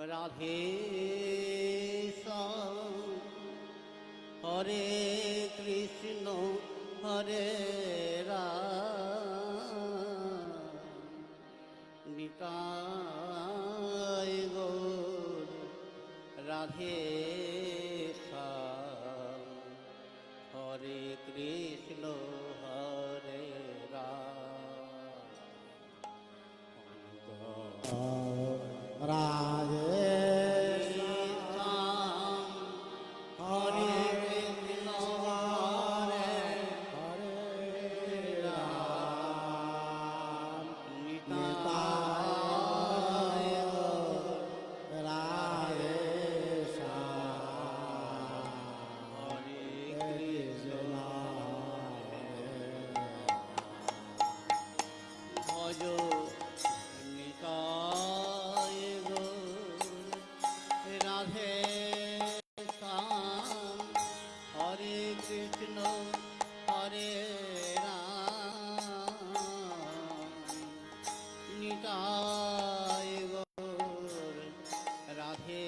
রাধে শ্যাম হরে কৃষ্ণ হরে রাম নিতাই গৌর রাধে শ্যাম হরে কৃষ্ণ হরে রাম রাধে শ্যাম হরে কৃষ্ণ হরে রাম নিতাই রাধে শ্যাম হরে কৃষ্ণ ভজ নিতাই রাধে শ্যাম হরে কৃষ্ণ হরে রাম নিতাই গৌর রাধে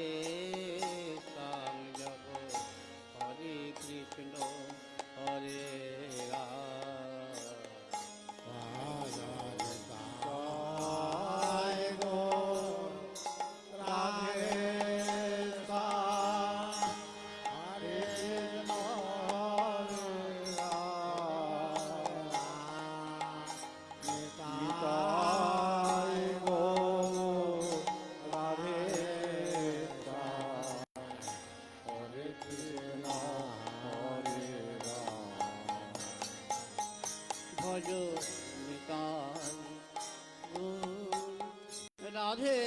শ্যাম জপ হরে কৃষ্ণ হরে ভজ নিতাই রাধে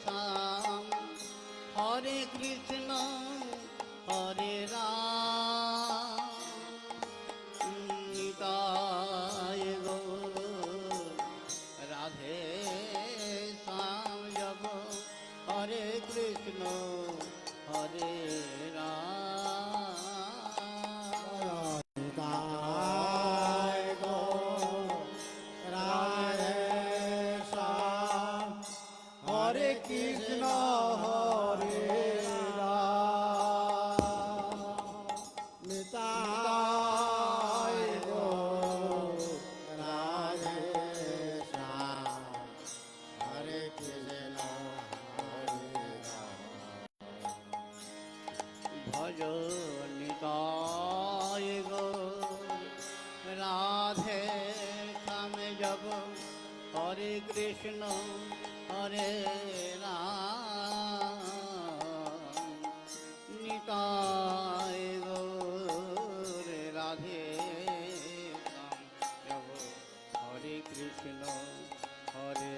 শ্যাম হরে কৃষ্ণ হরে রাম নিতাই রাধে শ্যাম জপ হরে কৃষ্ণ হরে রাম হরে কৃষ্ণ হরে রাম নিতাই গৌর রাধে শ্যাম হরে কৃষ্ণ হরে রাম ভজ নিতাই গৌর রাধে শ্যাম জপ হরে কৃষ্ণ হরে রাম নিতাই গৌর রাধে শ্যাম জপ হরে কৃষ্ণ হরে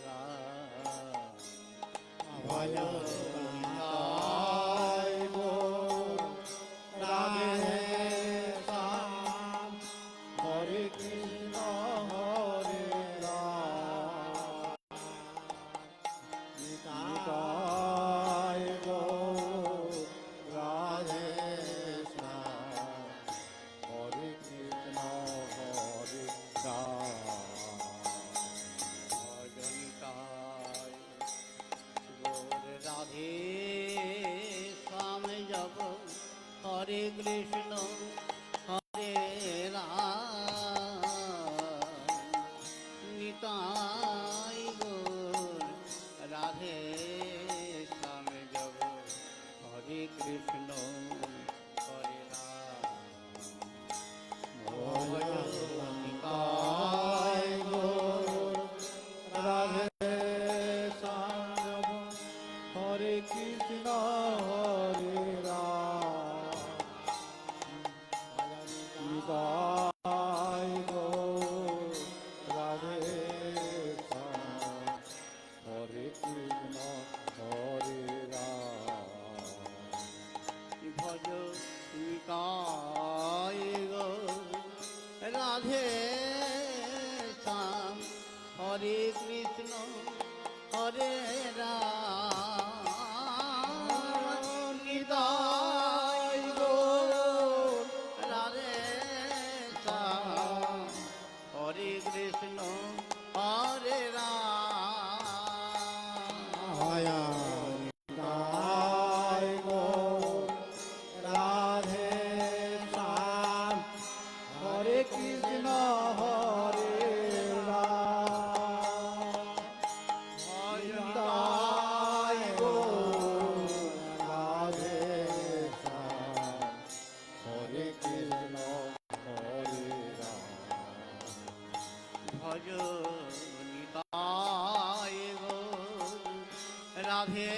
রাম ভজ নিতাই গৌর রাধে শ্যাম হরে কৃষ্ণ হরে রাম নিতাই গৌর রাধে শ্যাম হরে কৃষ্ণ হরে রাম ভজনিতাই গৌর রাধে শ্যাম জপ হরে কৃষ্ণ হরে রাম নিতাই গৌর রাধে শ্যাম জপ হরে কৃষ্ণ হরে রাম নিতাই গৌর রাধে শ্যাম হরে কৃষ্ণ হরে রাম নিতাই গৌর রাধে শ্যাম হরে কৃষ্ণ হরে রাম ভজ নিতাই গৌর রাধে শ্যাম হরে কৃষ্ণ হরে রাম নিতাই গৌর রাধে হরে কৃষ্ণ হরে রাম নিতাই গৌর রাধে শ্যাম হরে কৃষ্ণ হরে রাম ভজ নিতাই গৌর রাধে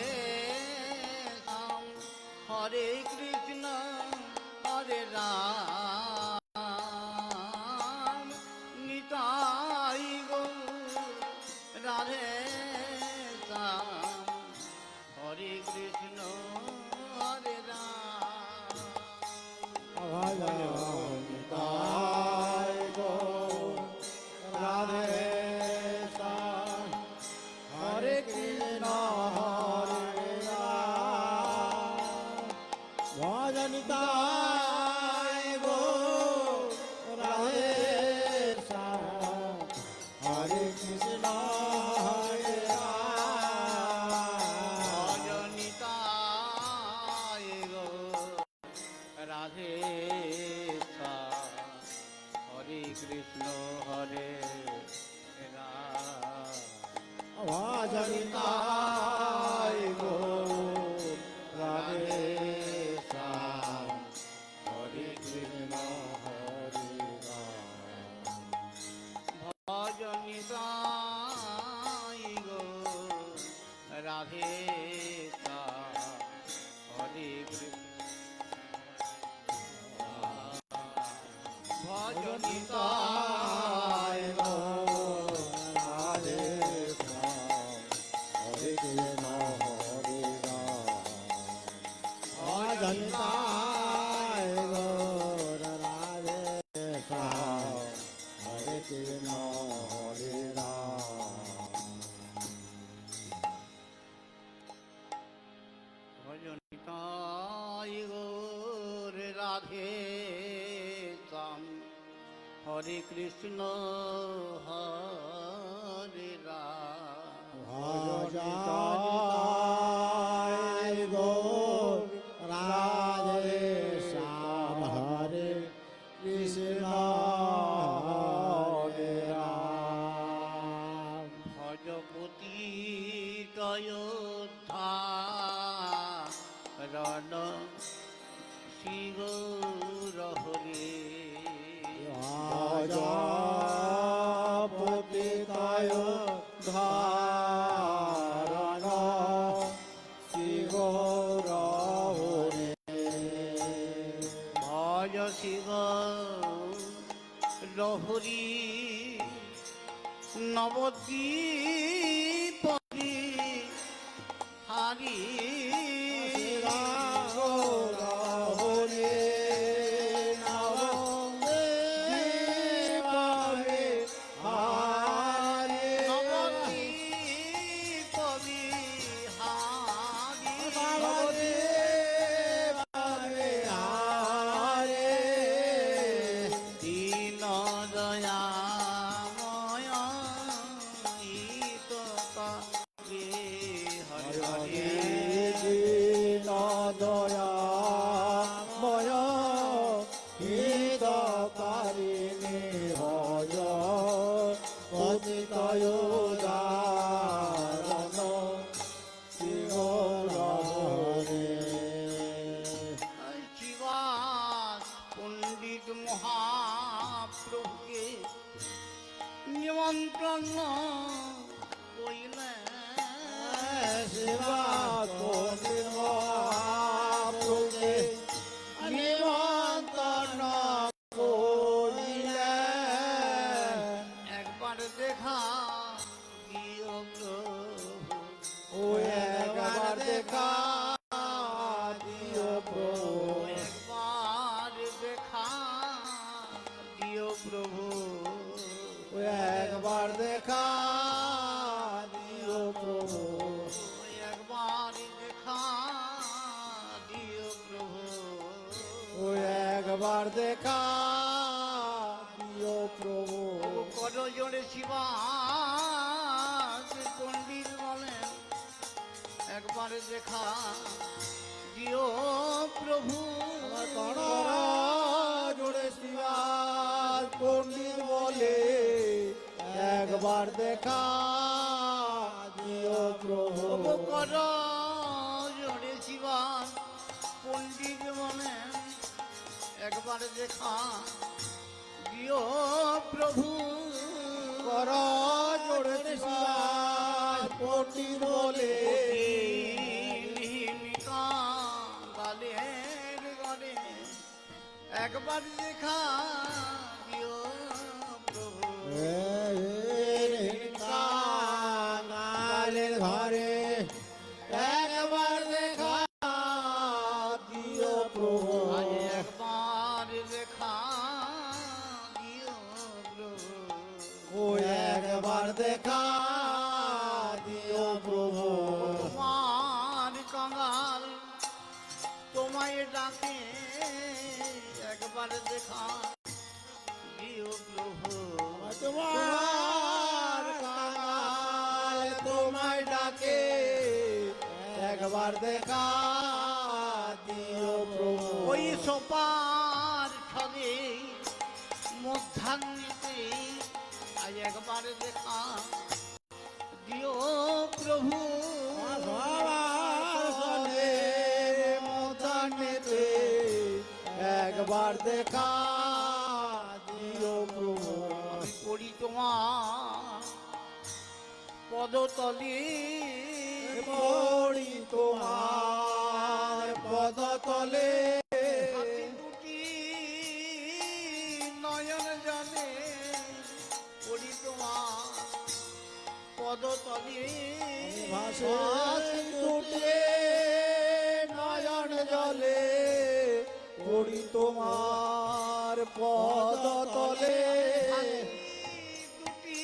শ্যাম হরে কৃষ্ণ হরে রাম নিতাই গৌর রাধে শ্যাম হরে কৃষ্ণ হরে রাম নিতাই গৌর রাধে শ্যাম হরে কৃষ্ণ হরে রাম ভজ নিতাই গৌর রাধে শ্যাম হরে কৃষ্ণ হরে রাম নিতাই গৌর রাধে শ্যাম হরে কৃষ্ণ হরে রাম ভজ নিতাই গৌর রাধে শ্যাম হরে কৃষ্ণ হরে রাম ভজ নিতাই গৌর রাধে শ্যাম হরে কৃষ্ণ ভজ নিতাই নিতাই গৌর রাধে শ্যাম হরে কৃষ্ণ হরে রাম ভজ নিতাই গৌর রাধে শ্যাম হরে কৃষ্ণ হরে রাম ভজ নিতাই গৌর রাধে শ্যাম হরে কৃষ্ণ হরে রাম ভজ নিতাই গৌর রাধে শ্যাম হরে কৃষ্ণ হরে রাম ভজপতি তয়োদ্ধারণ শ্রী গৌর হরে ভজ পতিতায় ধারণ শ্রী গৌর হরে ভজ শ্রী গৌর হরি নবদ্বীপ হারি গৌর হরে নবদ্বীপ হরে নবদ্বীপ বিহারি নবদ্বীপ হরে দীন দয়াময় ঈত কারে হরে হরে দীন দয়াময় হিতকারিণী ভজ পতিতায় উদাহরণ শ্রী গৌর হরে শিবাস পণ্ডিত মহাপ্রভুকে নিমন্ত্রণ কইলেন শিবা পণ্ডিত মহাপ্রভুকে নিমন্ত্রণ করিলেন একবার দেখা দিও প্রভু ও একবার দেখা দিও প্রভু একবার দেখা দিও প্রভু ও একবার দেখা দিও প্রভু একবার দেখা দিও প্রভু ও একবার দেখা দিও প্রভু কর জোরে শিবাস পণ্ডিত বলেন একবার দেখা দিও প্রভু কর জোড়ে শিবাস পণ্ডিত বলে একবার দেখা দিও প্রভু তবু কর জোরে শিবান পণ্ডিত বলেন একবার দেখা দিও প্রভু কর জোরে শিবায় পণ্ডিত বলে গালের গলে একবার দেখা দিও প্রভু কাঙালের ঘরে একবার দেখা দিও প্রভু আজ একবার দেখা দিও প্রভু ও একবার দেখা দিও প্রভু তোমার কাঙাল তোমায় ডাকে একবার দেখা দিও প্রভু তোমার কাঙাল তোমায় ডাকে একবার দেখা দিও প্রভু ওই সোপার ছলে মধ্যাহ্নেতে আজ একবার দেখা দিও প্রভু সবার সনে মতানেতে একবার দেখা দিও প্রভু আমি করি তোমার পদতলে পড়ি তোমার পদতলে হাতে দুটি নয়ন জলে করি তোমার পদতলে ভাসে দুটে নয়ন জলে পড়ি তোমার পদতলে দুটি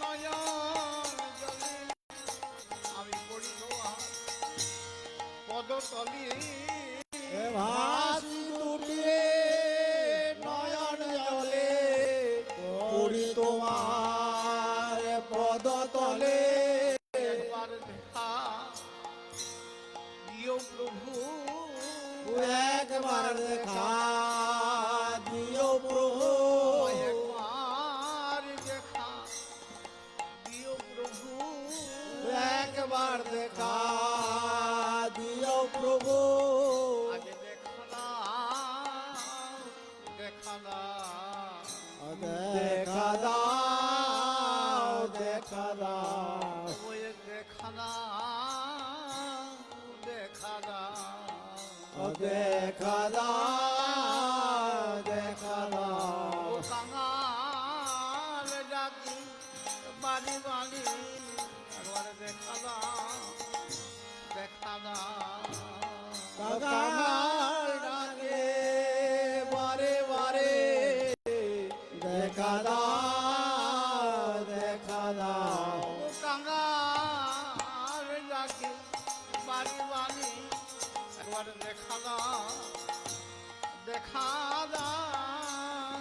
নয়ন জলে আমি করি তোমার পদতলে ভাসি দুটে নয়ন জলে পড়ি তোমার পদতলে একবার দেখা দিও প্রভু একবার দেখা দিও প্রভু একবার দেখা দিও প্রভু একবার দেখা দিও প্রভু আগে দেখা দেখা দাও দেখা দাও ওই দেখা দেখা দেখা দাও দেখা দাও ও কাঙাল ডাকি বাড়ি বাড়ি একবার দেখা কাঙাল ডাকে বারে বারে দেখা দাও দেখা দাও ও কাঙাল ডাকি বাড়ি বাড়ি একবার দেখা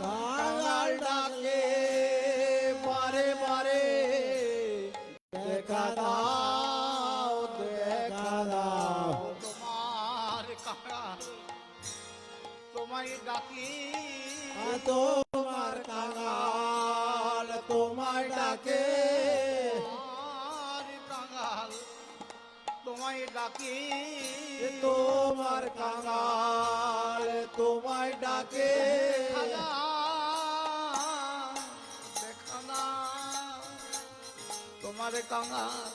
কাঙাল ডাকে বারে বারে দেখা দাও দেখা দাও তোমার কাঙাল তোমায় ডাকি তোমার কাঙাল তোমায় ডাকে তোমার কাঙাল তোমায় ডাকি তোমার কাঙাল তোমায় ডাকে দেখা তোমার কাঙাল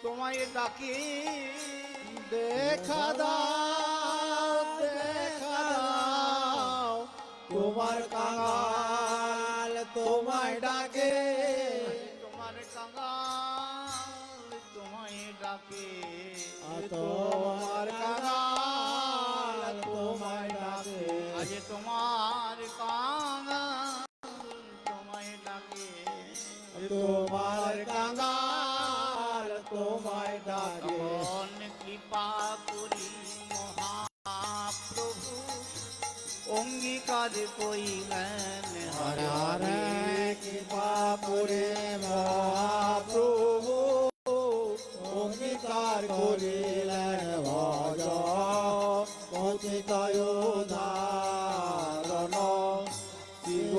তোমায় ডাকি দেখা দাও দেখা দাও তোমার কাঙাল তোমায় ডাকে তোমার কাঙাল তোমায় ডাকে তোমার কাঙাল তোমায় ডাকে আজ তোমার কাঙাল তোমায় ডাকে তোমার কাঙাল তোমায় ডাকে তখন কৃপা করি মহাপ্রভু অঙ্গীকার কইলেন হরে হরে কৃপা করে মহাপ্রভু অঙ্গীকার করিলেন ভজ পতিত উদাহরণ শিব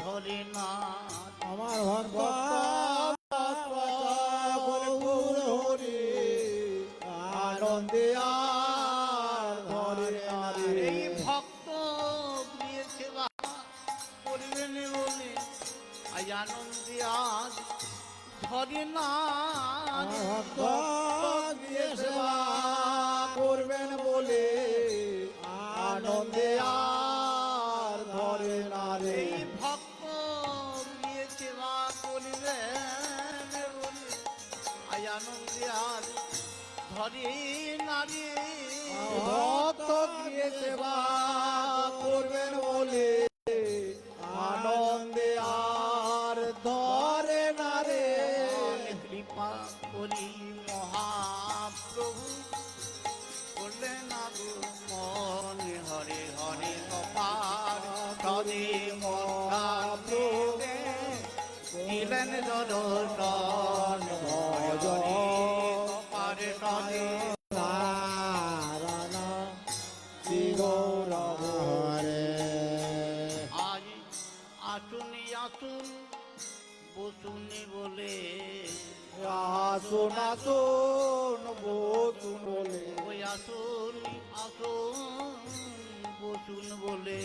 হরি না আমার ভক্ত গৌর হরি আনন্দে আর ধরে আরে এই ভক্ত প্রিয় সেবা করবেন বলে আজ আনন্দে আজ ধরে না ভক্ত দিয়ে সেবা করবেন বলে আনন্দে আর ধরে না রে এই ভক্ত প্রিয় সেবা করবেন বলে আজ আনন্দে আজ ধরে না রে ভক্ত দিয়ে সেবা করবেন বলে আনন্দে আর ধরে না রে কৃপা করি মহাপ্রভু করলেন আগু মনে হরে হরে কপার হরে মহাপ্রভু দিলেন দর্শন হরে কপার হরে নারায়ণ শ্রী গৌরব হরে আজ আসুনি আসুন বসুনি বলে আসুন আসুন বসুন বলে ওই আসুন আসুন বসুন বলে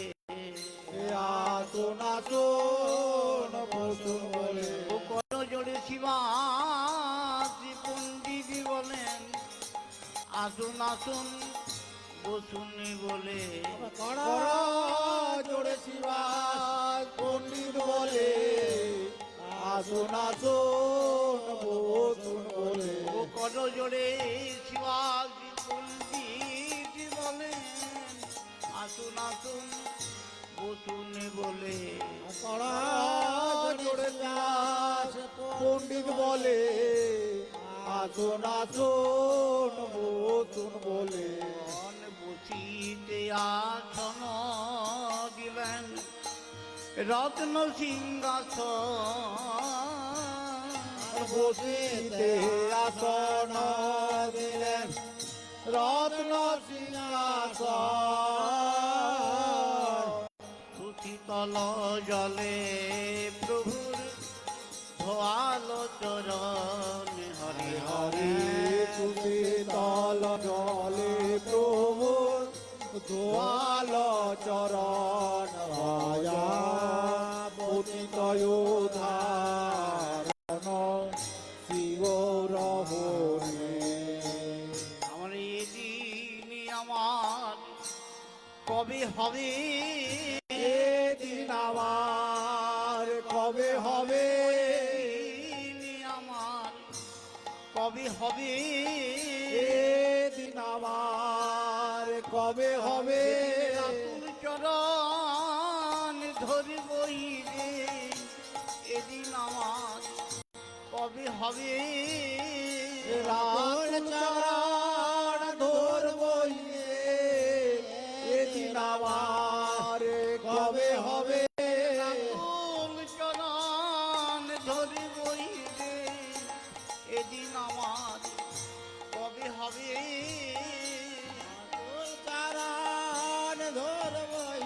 আসুন আসুন বসুন বলে ও কত জোরে শিবা শ্রী পণ্ডিত বলেন আসুন আসুন বসুনি বলে কড়া জোরে শিবাস পণ্ডিত বলে আসুন আসুন বসুন বলে ও কত জোরে শিবা শ্রী পণ্ডিত বলেন আসুন আসুন বসুনি বলে কড়া জোরে শিবাস পণ্ডিত বলে আসুন আসুন বসুন বলে মন বসিতে আসন দিলেন রত্ন সিংহাসন বসিতে আসন দিলেন রত্ন সিংহাসন সুশীতল জলে প্রভুর ধোয়াল চরণ হরে হরে হরে সুশীতল জলে প্রভু দোয়াল চরণ ভয়া পতিত উদ্ধারণ শ্রী গৌর হরি আমার এদিন আমার কবে হবে এদিন আমার কবে হবে এদিন আমার কবে হবে এদিন আমার কবে হবে রাতুল চরণ ধরবই রে এদিন আমার কবে হবে রাত চরণ ধরবই এদিন আমার কবে হবে রাতুল চরণ ধরবই রে এদিন আমার কবে হবে চরণ ধরবই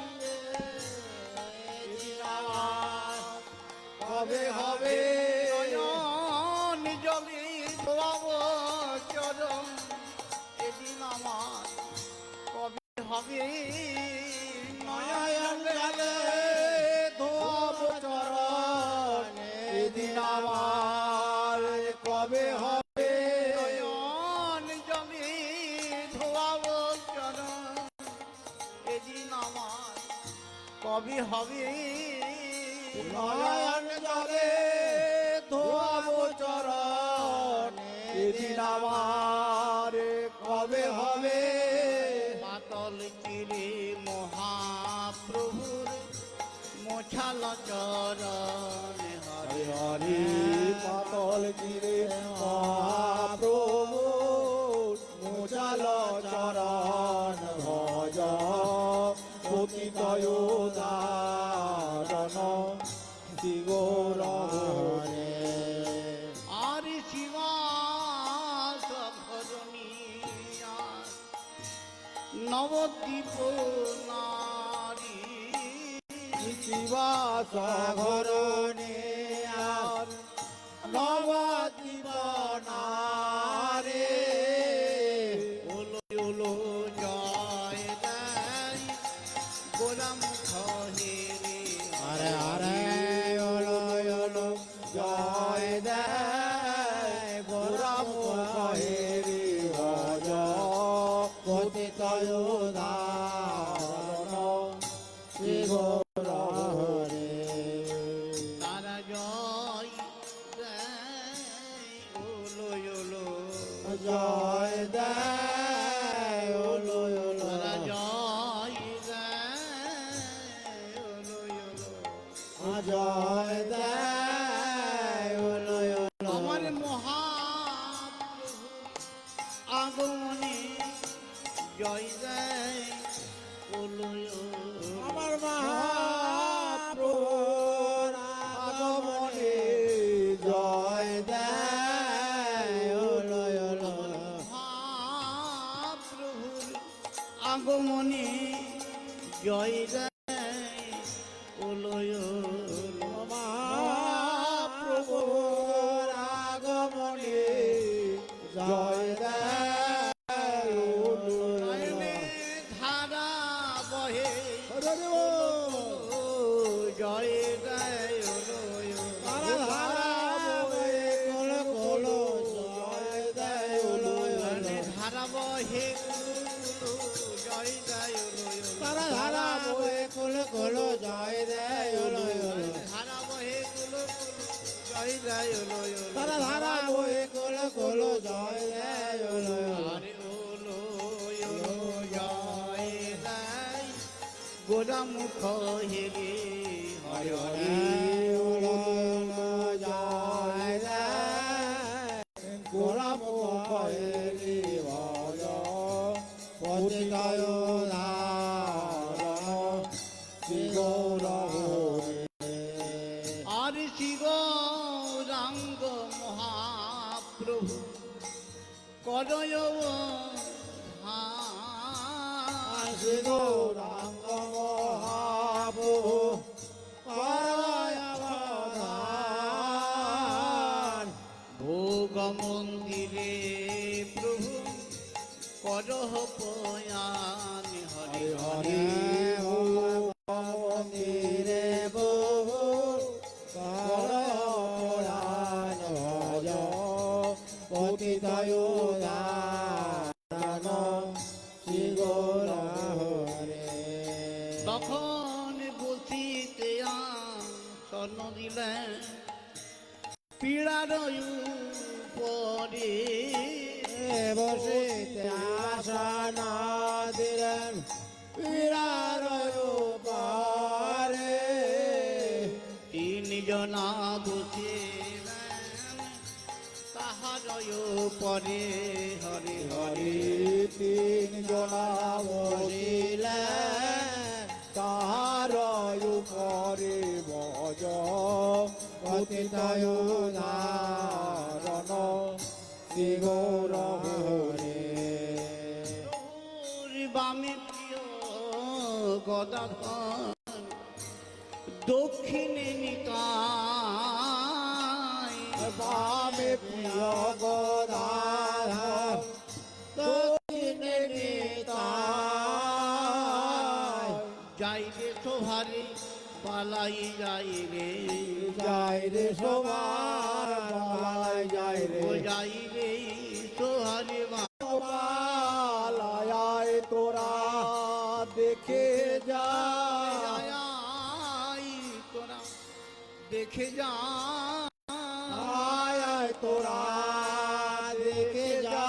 এদিন আমার কবে হবে নয়ন জলে ধোয়াব চরণ এদিন আমার কবে হবে নয়ন জলে ধোব চরণ এদিন আমার কবে হবে নয়ন জলে ধোয়াব চরণ এদিন আমার কবে হবে নয়ন জলে ধোব চরণ এদিন আমার কবে হবে পাতল চিরে মহাপ্রভুর মোছাল চরণ হরে হরি পাতল গিরে মহাপ্রভু মুচাল চরণ ভজ পতিত উদাহরণ শ্রী গৌর হরে আর শিবা সভরণীয়া নবদ্বীপ নারী শিবা সঘরণে আর নবজীবনারে ওলো ওলো জয় দেয় গোরামুখ হেরে আরে আরে ওলো ওলো জয় দেয় গোরাম হেরি ভজ পতিত উদাহরণ শ্রী গৌর হরে তারা জয় দেয় ওলো ওলো জয় দেয় ওলো ওলো তারা জয় দেয় ওলো ওলো জয় দেয় ওলো ওলো আমার মহাপ্রভু আগমনে জয় দেয় ওলো ওলো আমার মহাপ্রভুর আগমনে জয় দেয় ওলো ওলো মহাপ্রভুর আগমনে জয় দেয় ওলো ওলো মহাপ্রভুর আগমনে জয় দেয় ওলো নয়নে ধারা বহে ওলো ও জয় দেয় ওলো তারা ধারা বয়ে কোল কোল জয় দেয় ওলো নয়নে ওলো ধারা বহে জয় দেয় ওলো তারা ধারা বয়ে কোল কোল জয় দেয় ওলো ওলো ধারা বহে জয় দেয় ওলো তারা ধারা বয়ে কোল কোল জয় দেয় ওলো ওলো আরে ওলো ওলো জয় দেয় গোরামুখ হেরে হরে হরে ওলো ওলো জয় দেয় গোলাপ কয়েরি ভজ পতিতায় ধারণ শ্রী গৌর হরে আর শিবরাঙ্গ মহাপ্রভু করয় শ্রী গৌরাঙ্গ মহাপ্রভু পারায় অবদান ভোগ মন্দিরে প্রভু করহ পয়ান হরে হরে হরে মন্দিরে বহু করণ ভজ পতিতায় দান শ্রী গৌর হরে তখন বসিতে স্বর্ণ দিলেন পীড়ার পরে বসিতে আশা না দিলেন পীড়ার পারে তিনজনা বসিলেন তাহার পরে হরে হরে হরি তিন জনা বসিলেন তাহার উপরে ভজ পতিতায় ধারণ শ্রী গৌর হরে প্রভুর বামে প্রিয় গদাধর দক্ষিণে নিতাই বামে প্রিয় গদাধর দক্ষিণে নিতাই যাইবে সোহারে পালাই যাই রে যাই রে সবার পালায় যাই রে ও যাই রে সোহারে পালায় তোরা দেখে যা আয় তোরা দেখে যা আয় আয় তোরা দেখে যা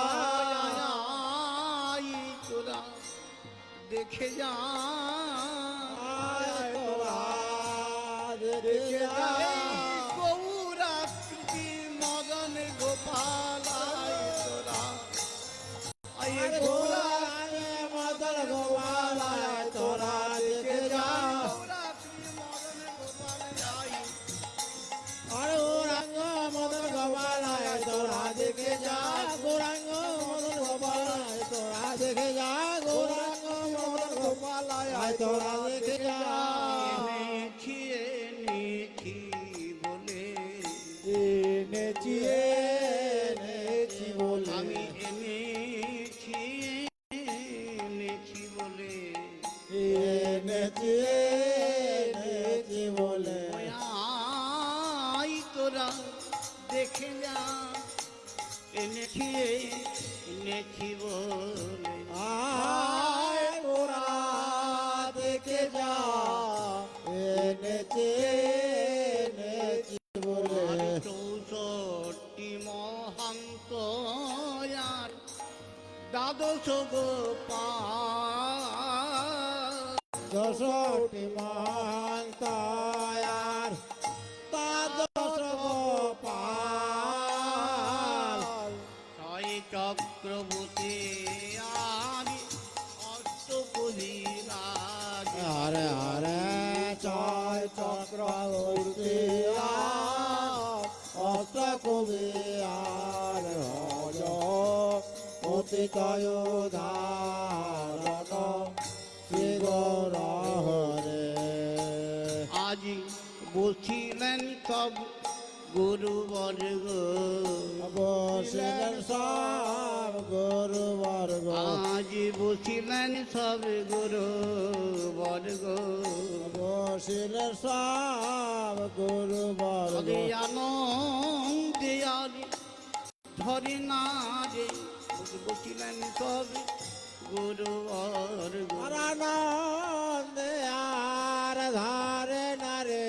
আয় তোরা দেখে যা আয় আয় তোরা দেখে যা গৌরাকৃতি মদন গোপাল আয় তোরা আয় আরে গৌরা গোলারে মদন গোপাল আয় তোরা দেখে যা গৌরাকৃতি মদন গোপাল আয় আরে গৌরাঙ্গ মদন গোপাল আয় তোরা দেখে যা গৌরাঙ্গ মদন গোপাল আয় তোরা দেখে যা গৌরাঙ্গ মদন গোপাল আয় মহান্তয়ার তাদশ গোপাল ছয় চক্রবর্তী আদি অষ্টকবিরাজ হরে হরে ছয় চক্রবর্তী অষ্টকবি আর হজ অতিতয় ধারণ শ্রী গৌর হরে আজি বসিলেন সব গুরুবর্গ বসিলেন সব গুরুবর্গ আজি বসিলেন সব গুরুবর্গ বসিলেন সব গুরুবর্গ আনন্দে আরে ধরে না রে বসিলেন সব গুরুবর্গ আনন্দে আর ধারে নারে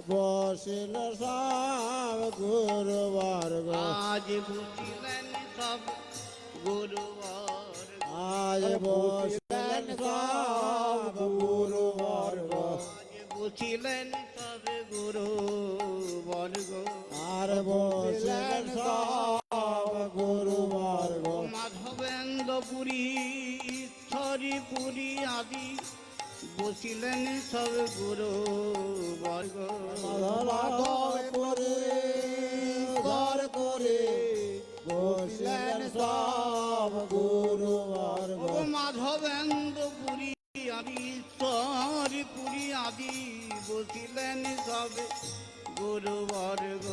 বসিল সব গুরুবর্গ আজ বসিলেন সব গুরুবর্গ আজ বসিলেন সব গুরুবর্গ আজ বসিলেন সব গুরুবর্গ আর বসিলেন সব গুরুবর্গ মাধবেন্দ্র পুরী ঈশ্বরী পুরী আদি বসিলেন সব গুরুবর্গ মাধবপুরে ঘর করে বসিলেন সব গুরুবর্গ ও মাধবেন্দ্র পুরী আদি ঈশ্বরী পুরী আদি বসিলেন সব গুরুবর্গ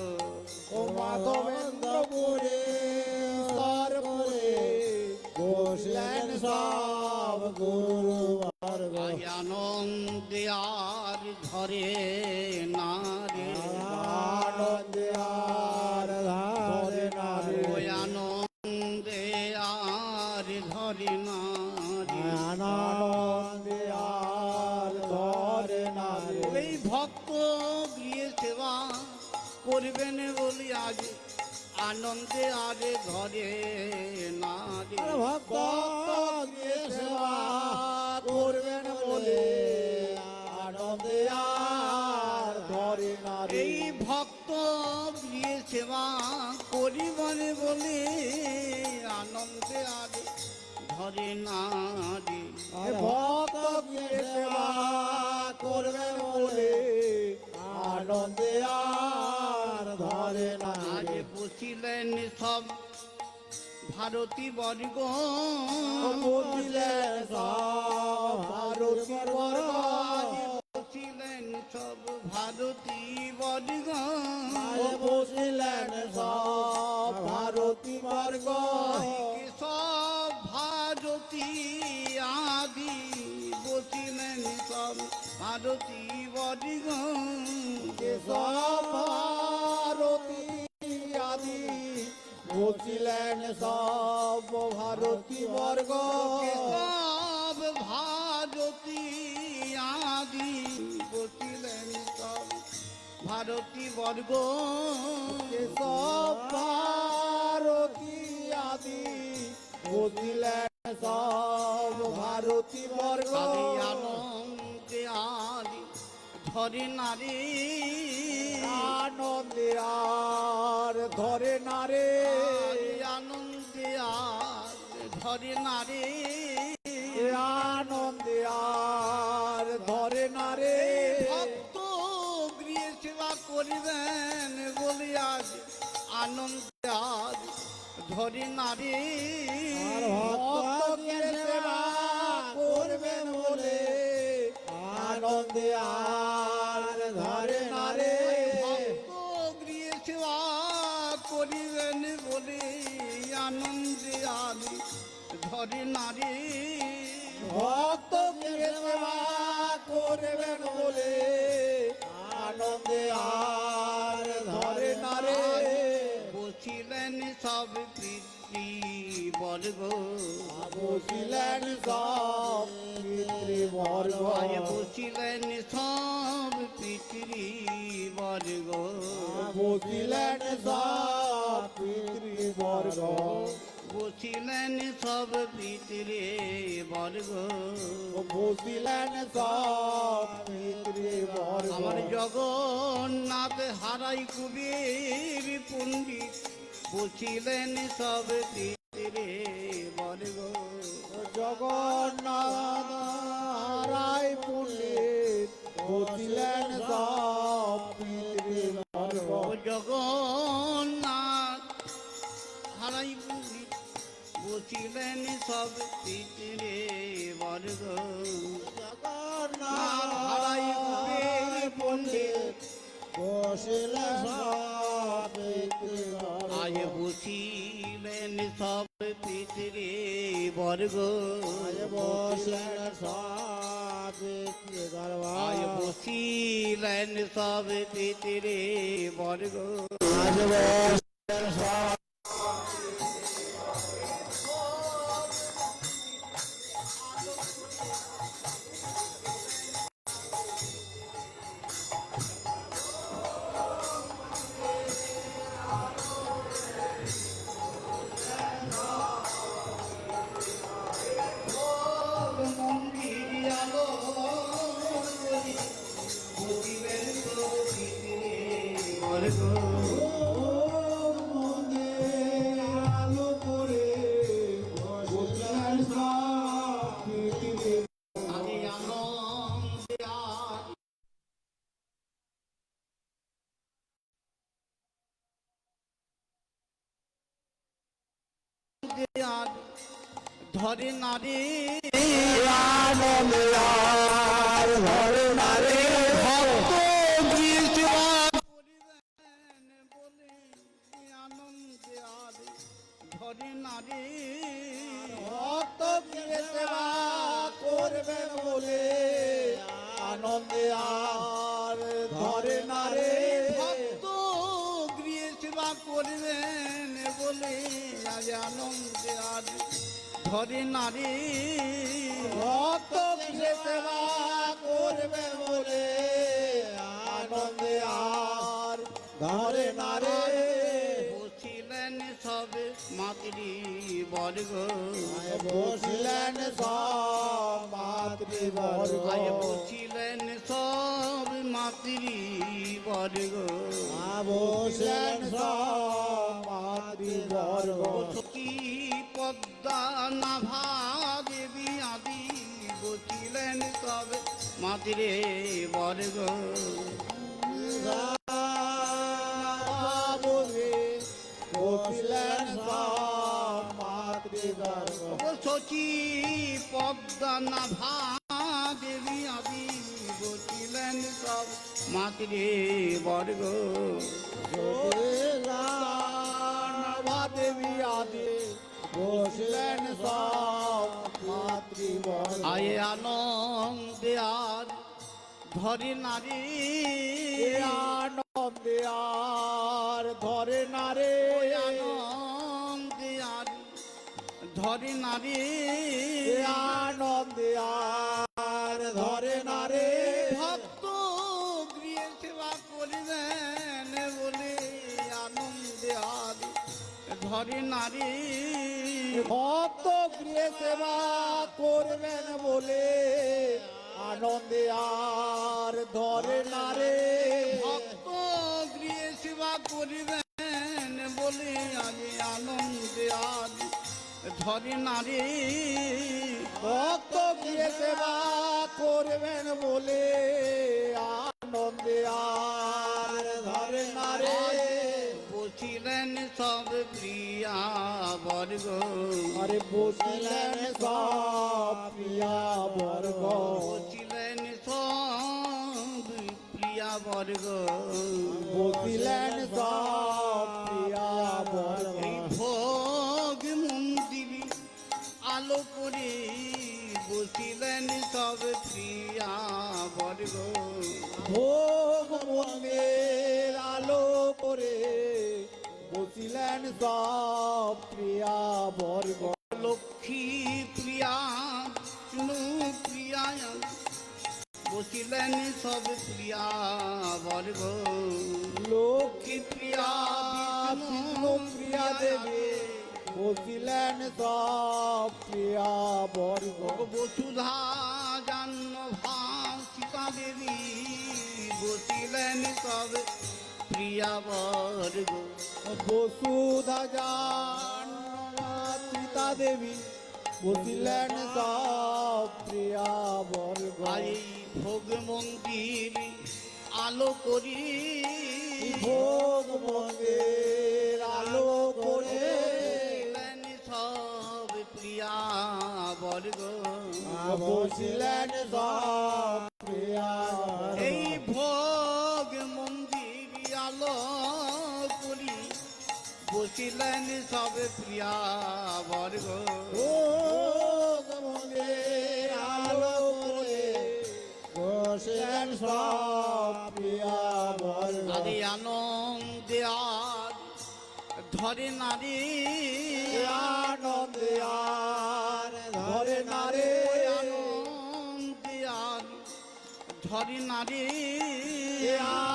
ও মাধবেন্দ্রপুরে ঘর করে বসিলেন সব গুরুবর্গ আজ আনন্দে আর ধরে না রে আনন্দে আর ধারে নারে ওই আনন্দে আর ধরে না রে আনন্দে আর ধরে নারে এই ভক্ত গৃহে সেবা করবেন বলি আজ আনন্দে আরে ধরে না রে আর ভক্ত গিয়ে সেবা করবেন বলে আনন্দে আর ধরে নারে এই ভক্ত গৃহে সেবা করিবেন বলে আনন্দে আরে ধরে না রে আর ভক্ত গিয়ে সেবা করবে বলে আনন্দে আর ধরে না আজ রে বসিলেন সব ভারতী বর্গ বসিলেন সব ভারতী বর্গ বসিলেন সব ভারতী বর্গ আজ বসিলেন সব ভারতী বর্গ সব ভারতী আদি বসিলেন সব ভারতী বর্গ সব ভারতী আদি বসিলেন সব ভারতী বর্গ সব ভারতী আদি বসিলেন সব ভারতী বর্গ সব ভারতী আদি বসিলেন সব ভারতী বর্গ আদি আনন্দে আদি ধরে নারী আনন্দে আর ধরে নারে আনন্দে আর ধরে নারী আনন্দে আর ধরে নারে ভক্ত গৃহে সেবা করিবেন বলি আজ আনন্দে আজ ধরে নারী আর ভক্ত গিয়ে সেবা করবেন বলে আনন্দে আর ধরে নারে ভক্ত গৃহে সেবা করিবেন বলে আনন্দে আজ ধরে নারী ভক্ত গিয়ে সেবা করবেন বলে আনন্দে আর ধরে নারে বসিলেন সব পিতৃবর্গ বসিলেন সব পিতৃবর্গ আজ বসিলেন সব পিতৃবর্গ বসিলেন সব পিতৃবর্গ বসিলেন সব পিতৃ বর্গ বসিলেন সব পিতৃবর্গ। আমার জগন্নাথ হারাই কুবের পণ্ডিত বসিলেন সব পিতৃ বর্গ জগন্নাথ রায় পণ্ডিত বসিলেন সব পিতৃবর্গ। জগন্নাথ হারাই কুবের বসিলেন সব পিতৃ বর্গ জগন্নাথ হারাই কুবের পণ্ডিত বসিলেন সব পিতৃবর্গ। আজ বসিলেন সব পিতৃ বর্গ আজ বসিলেন সব পিতৃবর্গ। আজ বসিলেন সব পিতৃ বর্গ আজ বসিলেন সব মন্দির আলো করি বসিলেন সব পিতৃ বর্গ মন্দির আলো করে বসিলেন সব পিতৃবর্গ। আমি আনন্দে আজ আজ ধরে নারে আনন্দে আর ধরে নারে ভক্ত গিয়ে সেবা করিবেন বলে আনন্দে আজ ধরে নারে ভক্ত গৃহে সেবা করবেন বলে আনন্দে আর ধরে নারে ভক্ত গৃহে সেবা করবেন বলে আজ আনন্দে আজ ধরে নারে ভক্ত গৃহে সেবা করবেন বলে আনন্দে আর ধরে নারে বসিলেন সব মাতৃ বর্গ বসিলেন সব মাতৃবর্গ। আজ বসিলেন সব মাতৃ বর্গ বসিলেন সব মাতৃবর্গ। সখী পদ্মা নাভা দেবী আদি বসিলেন সব মাতৃ বর্গ বসিলেন সব মাতৃবর্গ। সখী পদ্মা নাভা দেবী আদি বসিলেন সব মাতৃ বর্গ দেবী আদি বসিলেন সব মাতৃবর্গ। আয়ে আনন্দে আজ ধরে নারী আনন্দে আর ধরে নারে আনন্দে আজ ধরে নারী আনন্দে আর ধরে নারে ভক্ত গৃহে সেবা করিবেন বলে আনন্দে আজ ধরে নারী ভক্ত গৃহে সেবা করবেন বলে আনন্দে আর ধরে নারে ভক্ত গৃহে সেবা করিবেন বলে আজ আনন্দে আজ ধরে নারী ভক্ত গৃহে সেবা করবেন বলে আনন্দে আর ধরে নারে বসিলেন সব প্রিয়া বর্গ আরে বসিলেন সব প্রিয়া বর্গ বসিলেন সব প্রিয়া বর্গ বসিলেন সব প্রিয়া বর্গ ভোগ মন্দির আলো করে বসিলেন সব প্রিয়া বর্গ ভোগ মন্দির আলো করে বসিলেন সব প্রিয়া বর্গ লক্ষ্মী প্রিয়া বিষ্ণু প্রিয়া বসিলেন সব প্রিয়া বর্গ লক্ষ্মী প্রিয়া বিষ্ণু প্রিয়া দেবী বসিলেন সব প্রিয়া বর্গ বসুধা জান্ন ভাব সীতা দেবী বসিলেন সব প্রিয়া বর্গ বসুধা জান সীতা দেবী বসিলেন সব প্রিয়া বর্গ এই ভোগ মন্দির আলো করি ভোগ মন্দির আলো করে বসিলেন সব প্রিয়া বর্গ বসিলেন সব প্রিয়া এই ভোগ মন্দির আলো করি বসিলেন সব প্রিয়া বর্গ ভোগ মন্দির আলো করে বসিলেন সব প্রিয়া বর্গ আরে আনন্দে আর ধরে নারী আনন্দে আর ধরে নারে আনন্দে আর ধরে নারী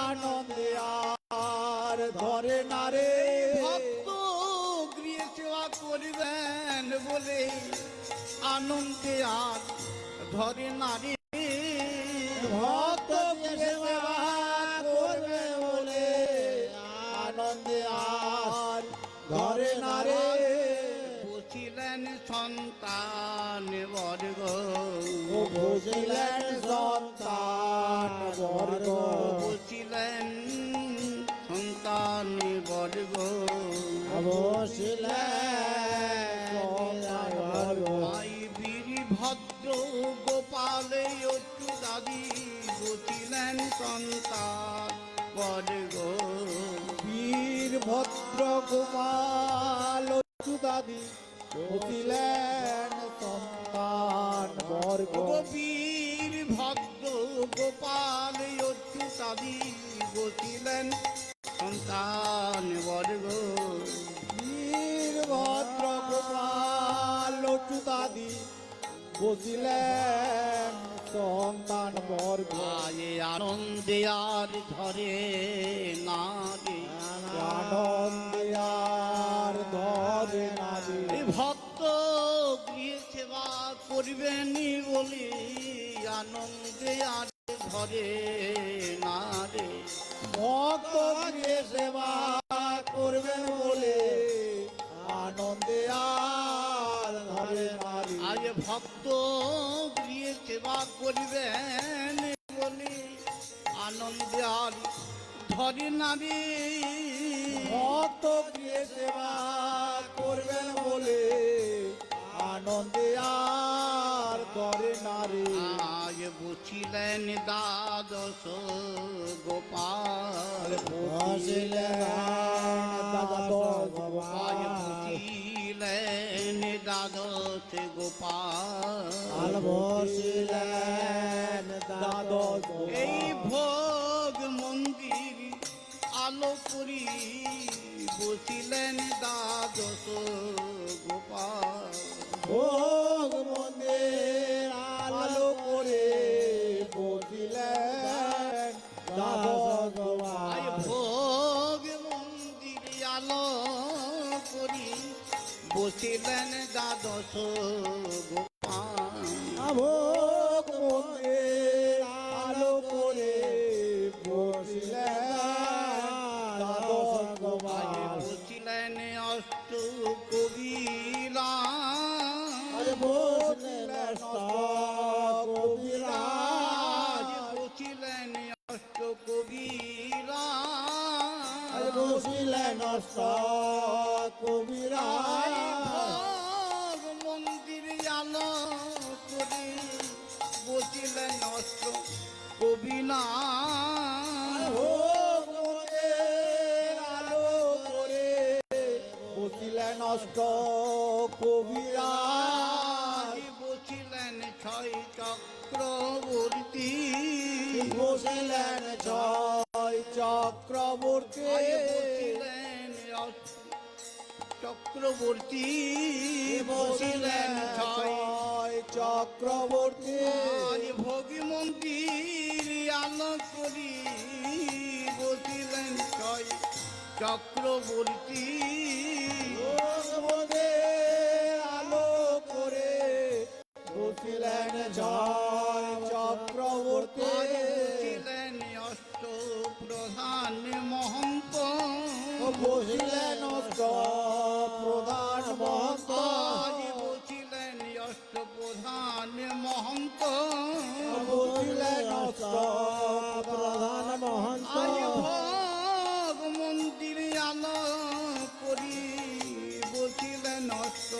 আনন্দে আর ধরে নারে ভক্ত গৃহে সেবা করিবেন বলে আনন্দে আর ধরে নারী ভক্ত সেবা করবে বলে আনন্দে আর ধরে নারে বসিলেন সন্তান বর্গ ও বসিলেন সন্তান বর্গ বসিলেন সন্তান বর্গ বসিলেন সন্তান বর্গ মাই বীর ভদ্র গোপালে অট্টু দাদি বসিলেন সন্তান বর্গ বীর ভদ্র গোপাল অচ্যুতাদি বসিলেন সন্তান বর্গ বীর ভদ্র গোপাল অট্টু দাদি বসিলেন সন্তান বর্গ বীর ভদ্র গোপাল অচ্যুতাদি বসিলেন সন্তান বর্গ আয়ে আনন্দে আর ধরে না রে আনন্দে আর ধরে নারে এই ভক্ত গৃহে সেবা করবেনি বলি আনন্দে আর ধরে না রে ভক্ত গৃহে সেবা করবেন বলে আনন্দে আর ধরে নারী আজ ভক্ত গৃহে সেবা করিবেন বলি আনন্দে আর ধরে না রে ভক্ত গৃহে সেবা করবেন বলে আনন্দে আর ধরে নারী আজ বসিলেন দ্বাদশ গোপাল বসিলেন দ্বাদশ আজ গোপাল বসিলেন দ্বাদশ গোপাল বসিলেন দ্বাদশ এই গোপাল ভোগ মন্দির আলো করি বসিলেন দ্বাদশ গোপাল ভোগ মন্দির আলো করে বসিলেন দ্বাদশ আই গোপাল ভোগ মন্দির আলো করি বসিলেন দ্বাদশ গোপাল ভোগ মন্দির আলো করে বসিলেন দ্বাদশ গোপাল বসিলেন অষ্ট কবিরা আরে বসিলেন কবিরাজ বসিলেন অষ্ট কবিরা আরে বসিলেন কবিরাজ ভোগ মন্দির আলো করে বসিলেন অষ্ট কবিরা ভোগ মন্দির আলো করে বসিলেন কবিরাজ বসিলেন ছয় চক্রবর্তী বসিলেন ছয় চক্রবর্তী বসিলেন চক্রবর্তী বসিলেন ছয় চক্রবর্তী আজ ভোগী মন্দির আলো করি বসিলেন ছয় চক্রবর্তী ভগবতের আলো করে বসিলেন জয় চক্রবর্তী। ছিলেন অষ্ট প্রধান মহন্ত বসিলেন অষ্ট প্রধান মহন্ত। বসিলেন অষ্ট প্রধান মহন্ত বসিলেন অষ্ট প্রধান মহন্ত। ভোগ মন্দির আলো করি বসিলেন অষ্ট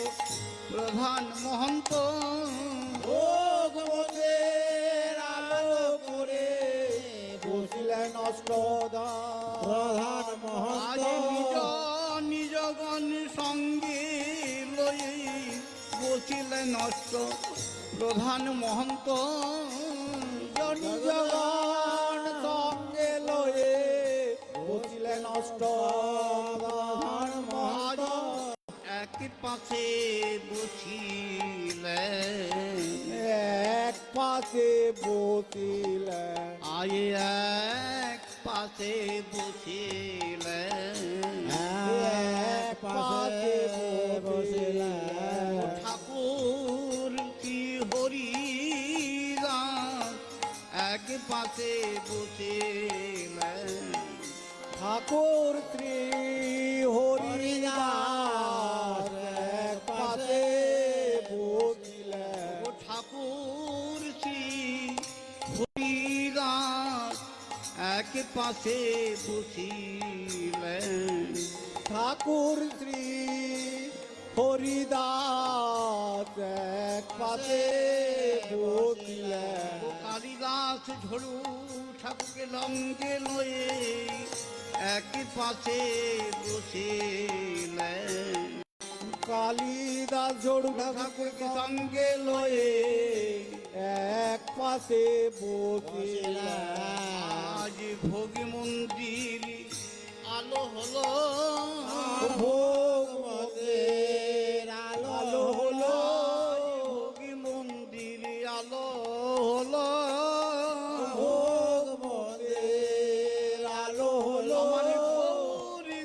প্রধান মহন্ত ভগবতের আলো করে বসিলেন অষ্ট প্রধান মহন্ত। নিজ নিজগণ সঙ্গে লয়ে বসিলেন অষ্ট প্রধান মহন্ত নিজগণ সঙ্গে লয়ে বসিলেন অষ্ট প্রধান মহন্ত। এক পাশে বসিলেন এক পাশে বসিলেন আয় এক পাশে বসিলেন এক পাশে বসিলেন ঠাকুর কি হরিদাস এক পাশে বসিলেন ঠাকুর শ্রী হরিদাস এক পাশে বসিলেন ও ঠাকুর শ্রী হরিদাস এক পাশে বসিলেন ঠাকুর শ্রী হরিদাস এক পাশে বসিলেন ও কালিদাস ঝড়ু ঠাকুরকে লঙ্গে লয়ে এক পাশে বসিলেন কালিদাস ঝড়ু ঠাকুরকে সঙ্গে লয়ে এক পাশে বসিলেন আজ ভোগ মন্দির আলো হলো ভগবতের আলো হলো ভোগ মন্দির আলো হলো ভগবতের আলো হলো আমার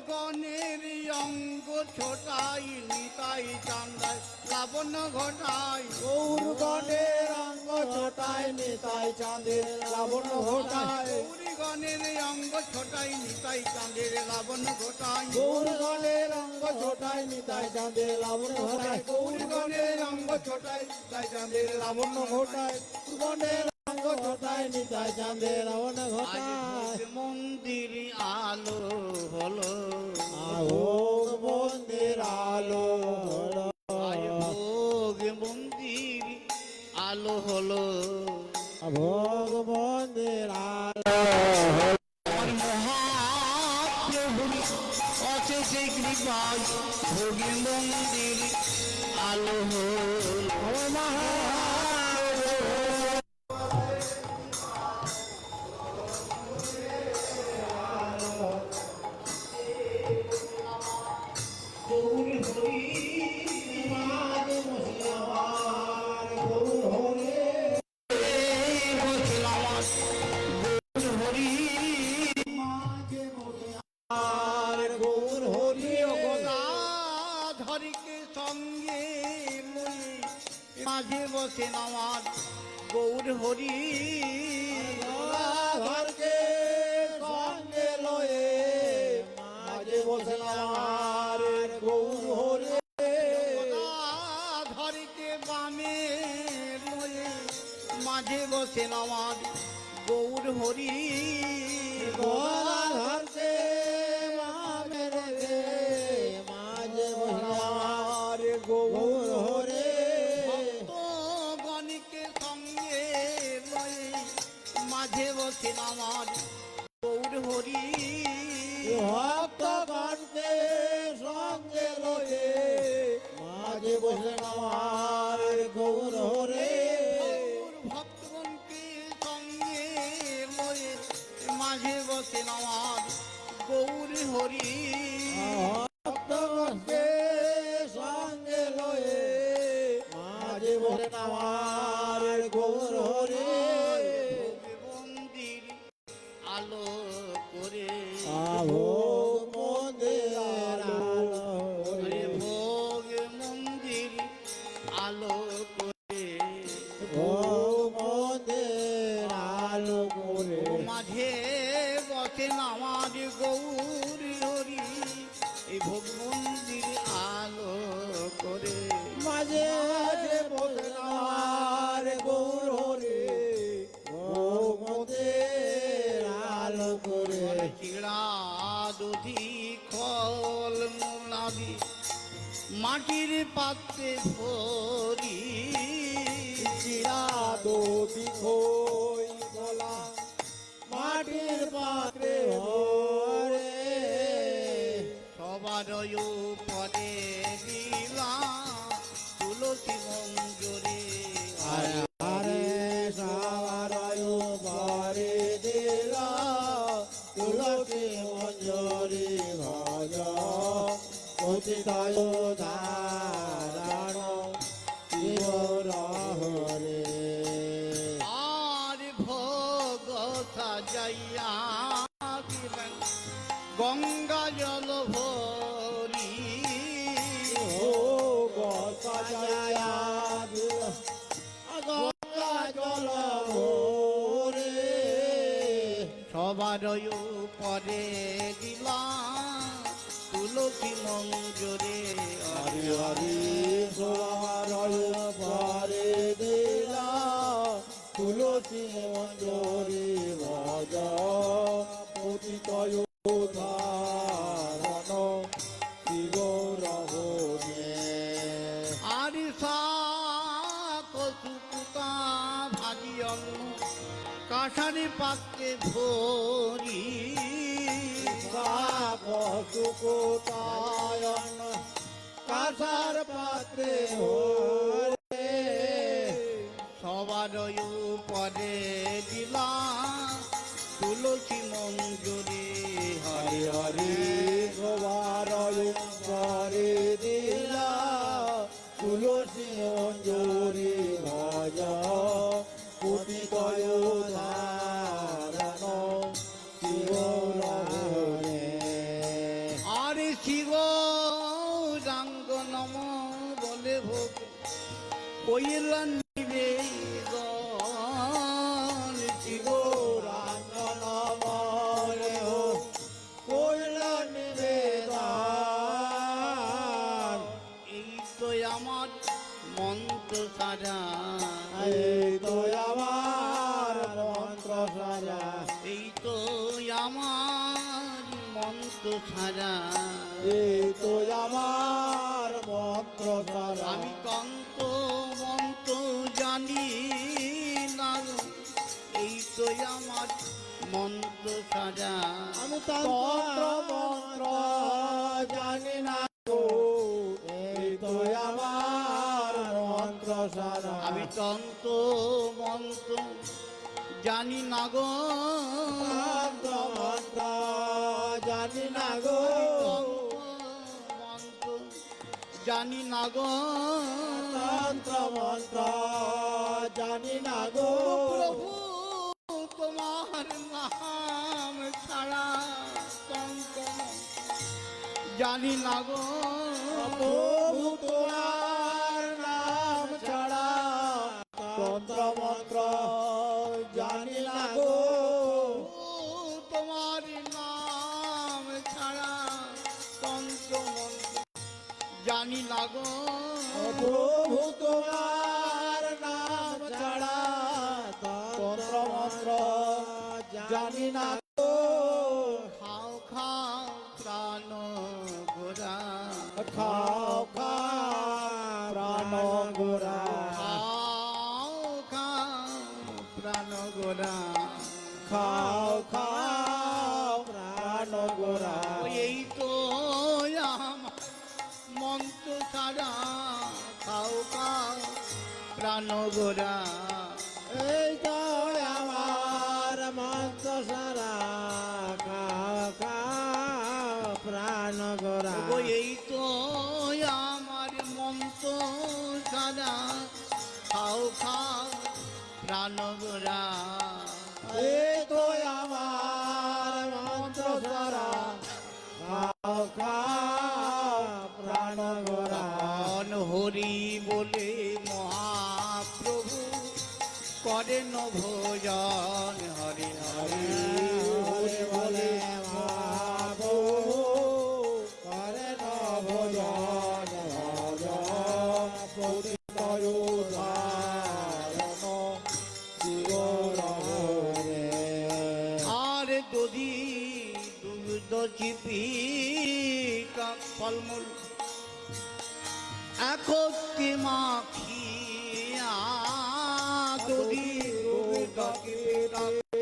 গণের অঙ্গ ছোটাই নিতাই চান্দাই লাবণ্য ঘটাই গৌরগণের অঙ্গ ছোটায় নিতাই চাঁদের লাবণ্য ঘটায় গণের অঙ্গ ছোটাই নিতাই চাঁদের লাবণ্য ঘটাই গৌরগণের অঙ্গ ছোটায় নিতাই চাঁদের লাবণ্য ঘটায় গণের অঙ্গ ছোটাই নিতাই চাঁদের লাবণ্য ঘটায় গণের অঙ্গ ছোটায় নিতাই চাঁদের লাবণ্য আজ ঘটায় ভোগ মন্দির আলো হলো ভগবতের আলো হলো আজ ভোগ মন্দির আলো হলো ভগবতের আলো আমার মহাপ্রভুর অশেষ কৃপায় ভোগ মন্দির আলো হলো আর গৌর হরি ধরিকে সঙ্গে লয়ে মাঝে বসেন আমার গৌর হরি ঘরকে সঙ্গে লয়ে মাঝে বসে আমার গৌর হরি ধরিকে বামে লয়ে মাঝে বসেন আমার গৌর হরি ঘরকে মেরে মাঝে বসে আমার গৌর হরি গণিকে সঙ্গে লয়ে মাঝে বসেন আমার গৌর হরি ভক্তগণকে সঙ্গে লয়ে মাঝে বসে আমার গৌর হরি ভক্তগণকে সঙ্গে লয়ে মাঝে বসেন আমার গৌর হরি ভক্তগণকে সঙ্গে লয়ে মাঝে বসে আমার গৌর হরি মন্দির আলো করে ভোগ মাঝে বসেন আমার গৌর হরি এই ভোগ মন্দির আলো করে মাঝে মাঝে বসে আমার গৌর হরি ভোগের আলো করে চিড়া দুধি ফল মূলাদি মাটির পাত্রে ভরি চিরা দোদি খই গলা মাটির পাত্রে হরে সবার উপরে দিলাম তুলসী মঞ্জুরে আরে আরে সবার উপরে দিলা তুলসী মঞ্জরি ভজ পতিতায় ধারণ শিব হরে আর ভোগ সাজাইয়া দিলেন গঙ্গা জল ভরি ও গসায়া গঙ্গা জল ভরে সবার উপরে দিলাম তুলসী মঞ্জুরে হরি হরি সবার পরে দিলা তুলসী মঞ্জরি ভজ পতিতয় ধারণ শিব রহনে আর শাক শুকুতা ভাজি অন্ন কাঁসারি পাত্রে ভরি সুকুতায়ন কাঁসার পাত্রে হরে সবার উপরে দিলাম তুলসী মঞ্জুরে হরি হরি সবার পরে দিলা তুলসী মঞ্জুরি ভজ পতিতয় ধারণ শিব রহনে আর শিব রাঙ্গ নম বলে ভোগ কইলাম নিবেদন শিব রাঙ্গন বলে কইল নিবেদন এই তো আমার মন্ত্র সারা এই তো আমার মন্ত্র সারা এই তো আমার মন্ত্র সারা এই তো আমার মন্ত্র সারা আমি তন্ত্র মন্ত্র জানি না এই তো আমার মন্ত্র সারা আমি তন্ত্র মন্ত্র জানি না গো, এই তো আমার মন্ত্র সারা আমি তন্ত্র মন্ত্র জানি না গো তন্ত্র মন্ত্র জানি না গো মন্ত্র জানি না গো তন্ত্র মন্ত্র জানি না গো প্রভু তোমার নাম ছাড়া তন্ত্র জানি না গো প্রভু তোমার নাম ছাড়া তন্ত্র মন্ত্র জানি না গো তোমার নাম ছাড়া তন্ত্র মন্ত্র জানি না গো প্রভু তোমার নাম ছাড়া তন্ত্র মন্ত্র জানি না গো খাও খাও প্রাণ গোরা খাও খাও প্রাণ গোরা খাও খাও প্রাণ গোরা খাও খাও প্রাণ গোরা এই তো আমার মন্ত্র ছাড়া খাও খাও প্রাণ গোরা এই তো আমার মন্ত্র সারা খাও খাও প্রাণ গোরা এই তো আমার মন্ত্র ছাড়া খাও খাও প্রাণ গোরা এই তো আমার মন্ত্র সারা খাও খাও প্রাণ গোরা মন হরি বলে মহাপ্রভু করেন ভোজন হরি হরি দধি দুগ্ধ চিপি ফলমূল একত্রে মাখিয়া দধি দুগ্ধ চিপি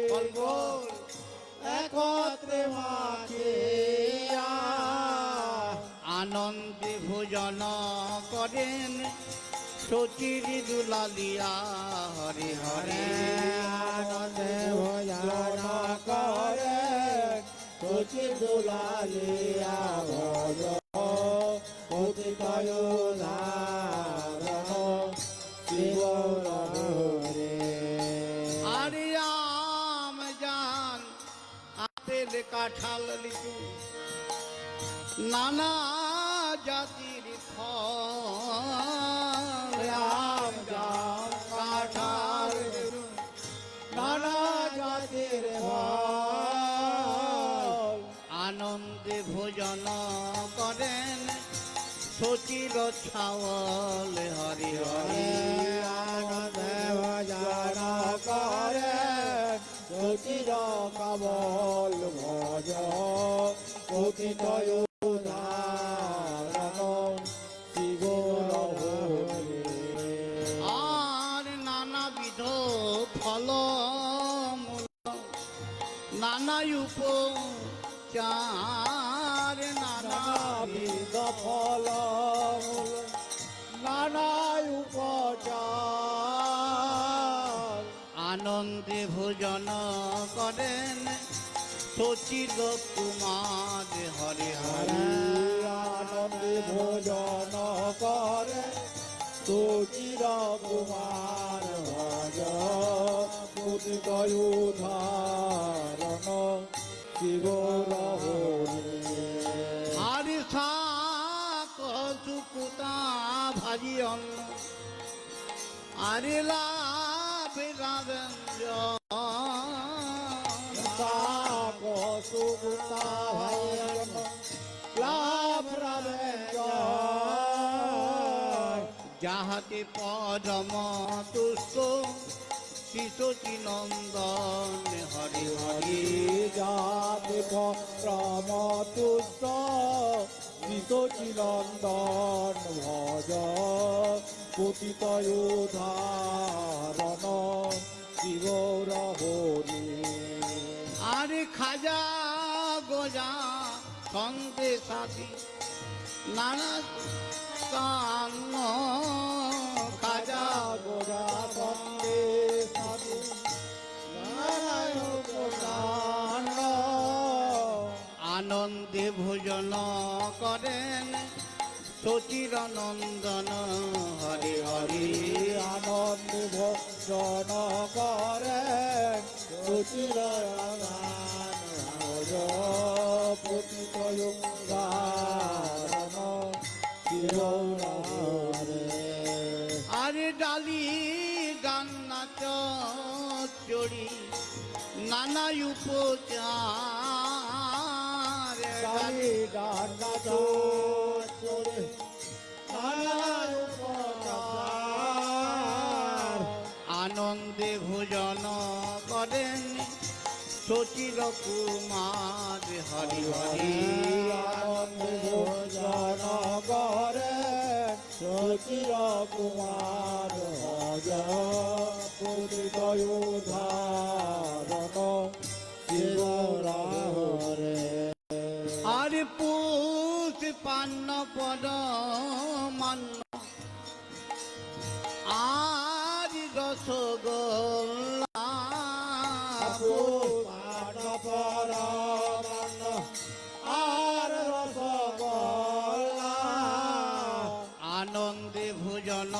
ফলমূল একত্রে মাখিয়া আনন্দে ভোজন করেন সচির দুলালিয়া হরে হরে আনন্দে ভোজন করে সচির দুলালিয়া ভজ পতিত উদ্ধারণ শিব রে। আরে আম জান আপেল কাঁঠাল লিচু নানা জাতির ফল রাম জাম কাঠাল নানা জাতির ফল আনন্দে ভোজন করেন সচির ছাওয়াল হরি হরি আনন্দে ভজন করে সচির কমল ভজ পতিত উদ্ধারণ শিব রে। আর নানাবিধ ফল মূল নানা উপচার নানাবিধ ফল নানা উপচার আনন্দে ভোজন করেন সচির কুমার হরে হরে আনন্দে ভোজন করে সুচির কুমার ভজ পতিত উদ্ধারণ শিব রে। আর শাক সুকুতা ভাজি অন্ন আরে লাভ রাবেঞ্জন শাক সুকুতা ভাইয়ন লাভ রাবে যাহাতে পরম তুষ্ট শিশুটি নন্দন হরি হরি জাতি প্রম তুষ্ট বিশ্বচিনন্দন ভজ পতিত উদ্ধারণ শিব রে। আরে খাজা গোজা সন্দেশাদি নানা কান্ন খাজা গোরা বন্দে সাধু নারায়ণ প্রধান আনন্দে ভোজন করেন সচির নন্দন হরি হরি আনন্দ ভোজন করে সুচির ভজ পতিত উদ্ধারণ শিব রে। আরে ডালি ডান্না চড়ি নানা উপচার কালী ডান্ডা চোরে নানা উপচার আনন্দে ভোজন করেন সচির কুমার হরি হরি আনন্দ ভোজন করে সচির কুমার ভজ পতিত উদ্ধারণ শিব রে। আর পুষ পান্ন পদ মান্য আর রসগোল্লা আর রসগোল্লা আনন্দে ভোজন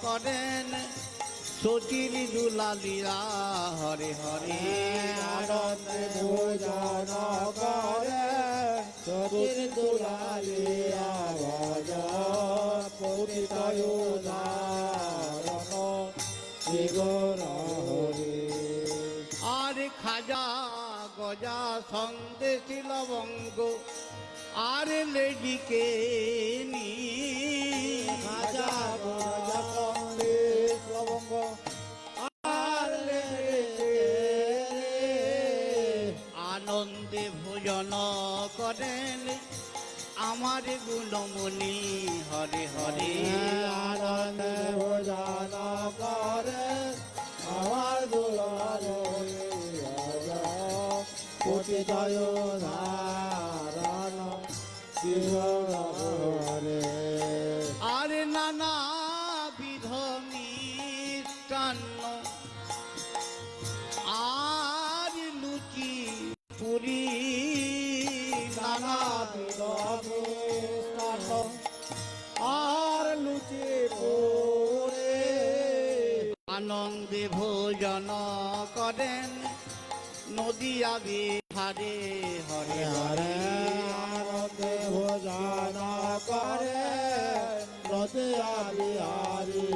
করেন সচির দুলালিয়া হরে হরে আনন্দে ভোজন করে সচির দুলালিয়া ভজ পতিত উদ্ধারণ শিব রে। আর খাজা গজা সন্দেশী লবঙ্গ আর লেডিকে নি খাজা গজা সন্দে লবঙ্গ আর আনন্দে ভোজন করেন আমার গুণমণি হরে হরে। আনন্দে ভোজন করে আমার দুলামণি পতিত ধারণ শিবরে। আরে নানা বিধ মিষ্টান্ন আর লুচি পুরি নানা বিধ মিষ্টান্ন আর লুচি পুরি আনন্দে ভোজন করেন নদিয়া বিহারে হরে হরে। আনন্দে ভোজন করে নদিয়া বিহারি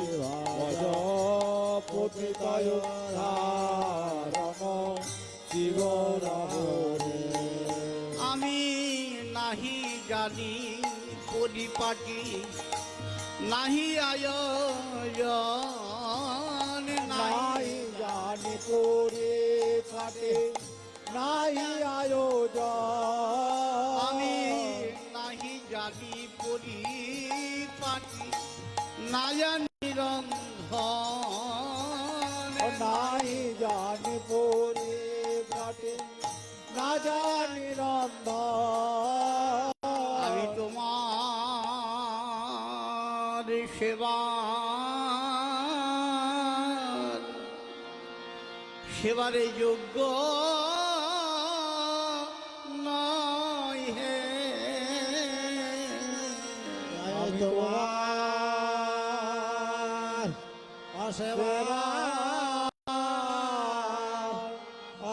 ভজ পতিত ধারণ শিবরে। আমি নাহি জানি পরিপাটি নাহি আয়োজন নাই জানি পুরি ফাটে নাই আয়োজন। আমি নাহি জানি পরিপাটি না জানি রন্ধন নাই জানি পুরি ফাটে না জানি রন্ধন। আমি তোমার সেবারে যোগ্য নয় হে। তোমার অসেবা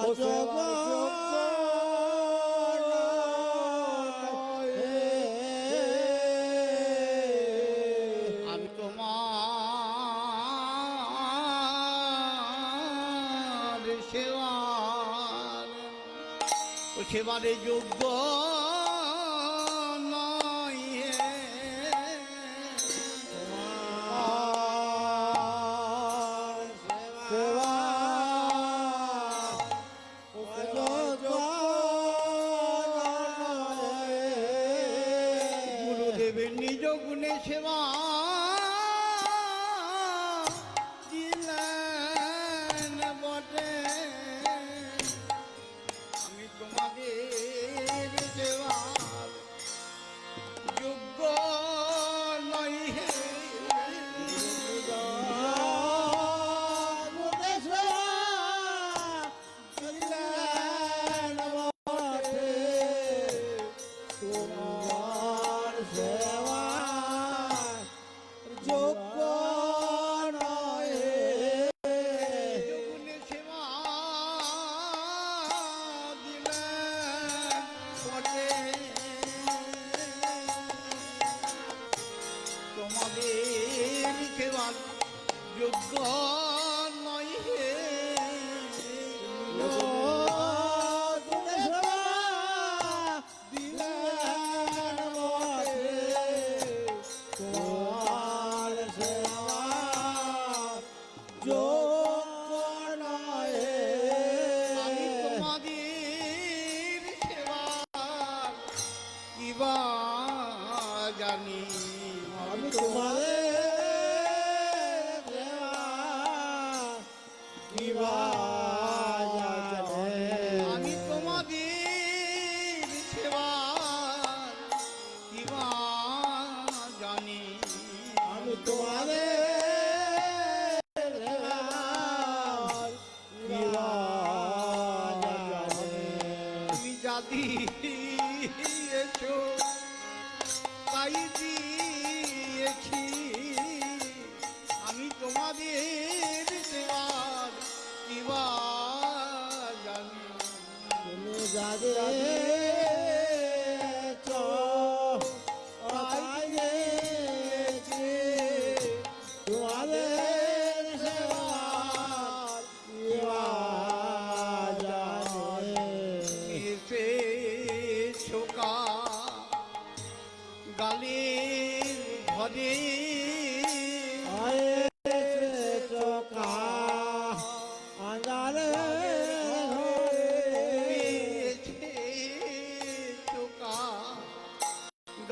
অযোগ্য আমি তোমার সেবারে যোগ্য নয় হে। সেবা গুরুদেবের নিজ গুণে সেবা দিলেন বটে আমি তোমাদের সেবার যোগ্য নই হে। তোমার সেবা যোগ্য নয় গুণে সেবা দিলেন বটে তোমাদের সেবার যোগ্য নয় হে। আমি তোমাদের সেবা কিবা জানি আমি তোমাদের কিবা জানে আমি তোমাদের সেবা কিবা জানি আমি তোমাদের কিবা জানে তুমি যা দিয়েছ তাই দিয়েছি আমি তোমাদের সেবার কিবা জানি তুমি যাবে তোমাদের সেবা জানে এসে ছোকা গালের ঘরে চোখা আন্দারে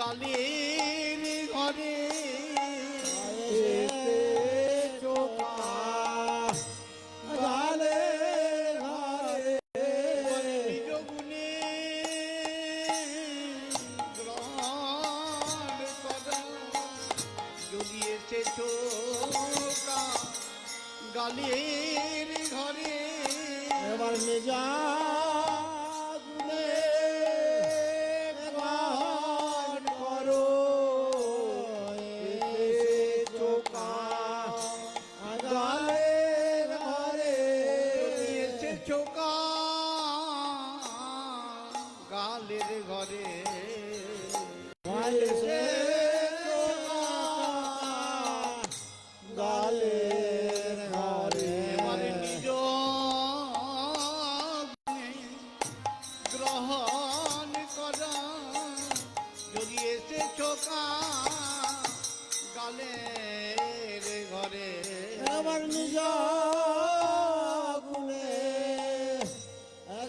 গালের ঘরে এসে চোখা গালে ঘরে নিজ গুণে গ্রহণ করা যদি এসে চোখা গালের ঘরে এবার নিজা গুণে গ্রহণ করো এসে চোখা গালে ঘরে যদি এসে চোখা গালের ঘরে এসে চোখা গালের ঘরে এবারে নিজ গুণে গ্রহণ করা যদি এসে চোখা গালের ঘরে এবার নিজ গুণে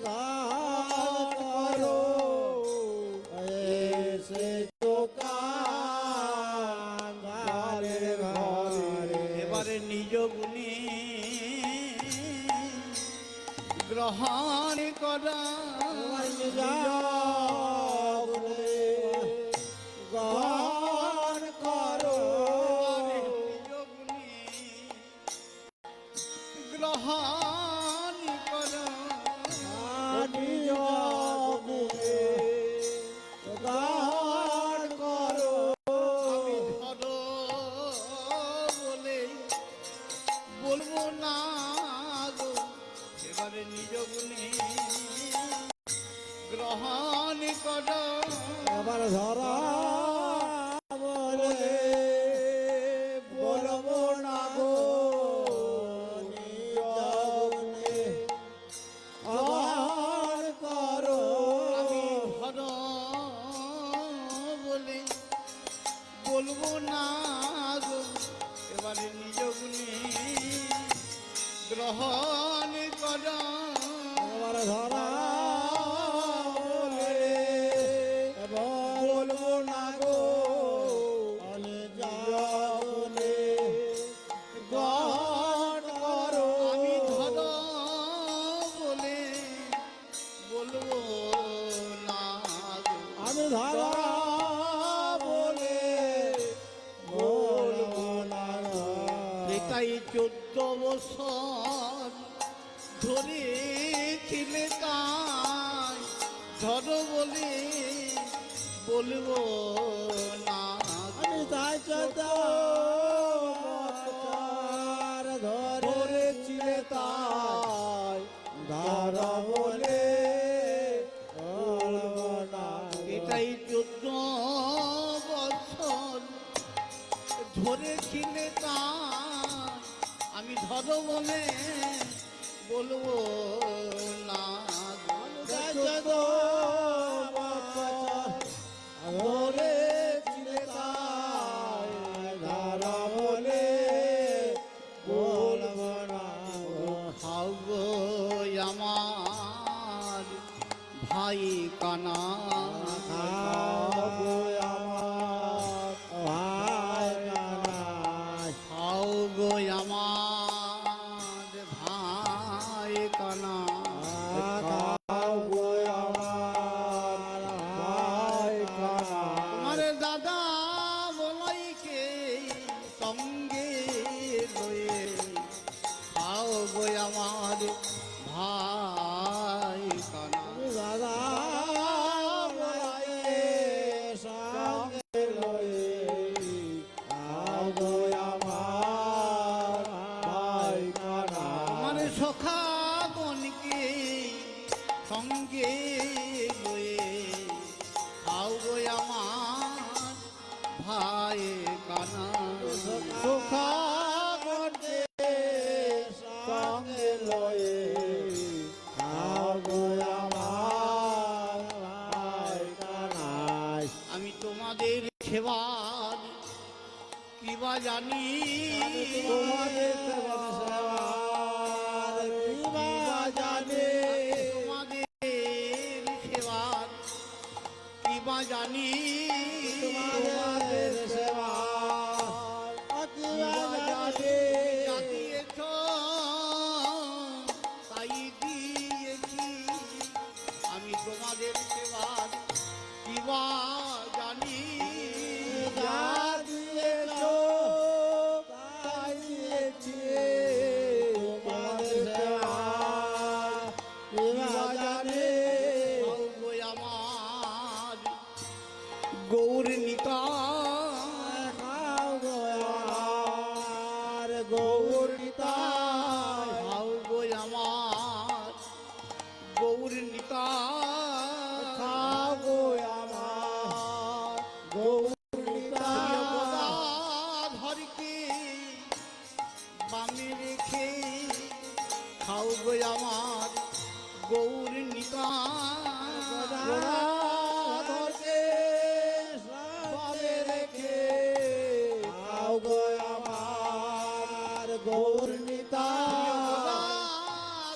ঘাত করো এসে চোখা গালের ঘরে এবারে নিজ গুণে গ্রহণ করা এবার নিজ গুণে গ্রহণ করো নিজ গুণে গ্রহণ করা নিজ গুণে গ্রহণ করো আমি ধরো বলে বলবো না গো এবারে নিজ গুণে গ্রহণ করো এবার ধরা বলে বলবো না গো নিজ গুণে গ্রহণ করো আমি ধরো বলে বলবো না গো এবারে নিজ গুণে গ্রহণ করো এবার ধরা বলে বলবো না গো নিজ গুণে গ্রহণ করো আমি ধরো বলে বলবো না গো আমি ধরা বলে বলবো না গো। এটাই 14 বছর ধরে ছিলে তাই ধরো বলে বলবো না গো। আমি তাই চোদ্দ বছর ধরেছিলে তাই ধরা বলে বলবো না গো। এটাই 14 বছর ধরেছিলে তাই আমি ধরো বলে বলবো না গো। তাই চোদ্দ বছর ধরেছিলে তাই ধরা বলে বলবো না গো। খাও গো আমার ভাই কানা খাবো আমার ভাই কানাই খাও গো আমার ভাই কানা খাবো আমার ভাই কানাই তোমার দাদা বলাইকে সঙ্গে লয়ে খাও গো আমার ভাই কানা দাদা বলায়ে সঙ্গে লয়ে খাবো আমার ভাই কানাই আমার সখা গণকে সঙ্গে লয়ে খাও গো আমার ভাই কানা সুখা করতে সঙ্গে লয়ে খাবো আমার ভাই কানাই আমি তোমাদের সেবার কিবা জানি তোমাদের সেবার কিবা জানে তোমাদের সেবার কিবা জানি তোমাদের সেবা কিবা জানি যা দিয়েছ তাই দিয়েছি আমি তোমাদের সেবার কিবা জানি যা দিয়েছ তাই দিয়েছি তোমাদের সেবা কিবা জানি গো আমার গৌর নিতাই খাও গো আমার গৌর নিতাই খাও গো আমার গৌর নিতাই খাও গো আমার গৌর নিতাই ধরকে বামে রেখে খাও গো আমার গৌর নিতাই ধরকে সবে রেখে খাও গো আমার গৌর নিতাই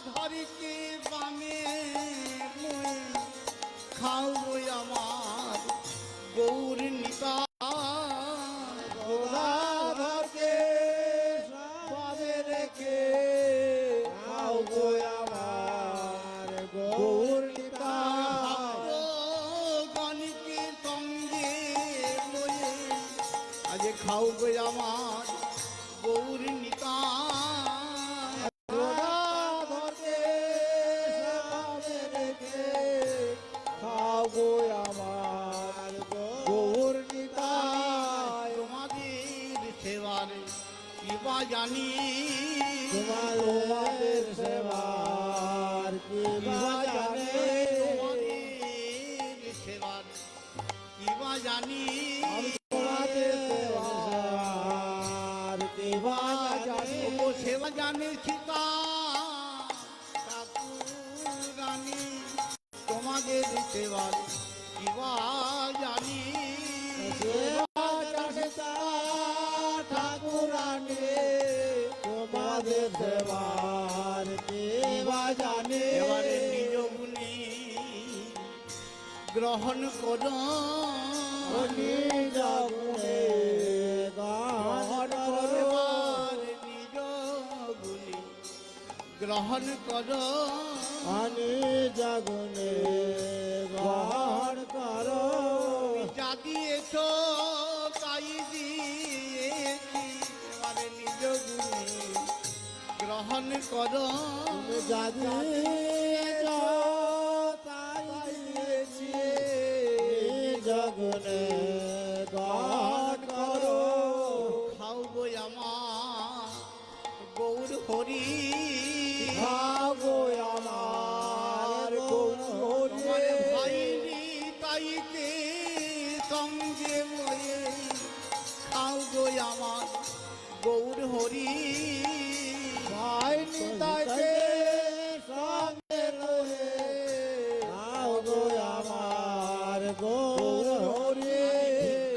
ধরকে বামে মুয়ে খাও গো আমার গৌর নিতাই ধরকে সবে রেখে খাও গো আমার গৌর নিতাই গণকে সঙ্গে লয়ে আজ খাও গো আমার গৌর নিতাই ধরকে সবে রেখে খাও গো আমার গৌর নিতাই তোমাদের সেবারে কিবা জানি তোমাদের সেবার কিবা জানে তোমাদের সেবার কিবা জানি তোমাদের সেবার কিবা জানে ও সেবা জানে সীতা ঠাকুরানী তোমাদের সেবার কিবা জানি সেবা জানে ঠাকুরানী তোমাদের সেবার কিবা জানে এবারে নিজ গুণী গ্রহণ করো নিজ গুণে গ্রহণ করো এবারে নিজ গুণী গ্রহণ করো নিজ গুণে গ্রহণ করো যা দিয়েছ তাই দিয়েছি এবারে নিজ গুণী গ্রহণ করো তুমি জানি তাই দিয়েছি নিজ গুণে গ্রহণ করো খাও গো আমার গৌর হরি খাও গো আমার গৌর তোমার হরি ভাইরি তাইকে সঙ্গে বয়ে খাও গো আমার গৌর হরি ভাই নিতাইকে সঙ্গে রয়ে খাও গো আমার গৌর হরি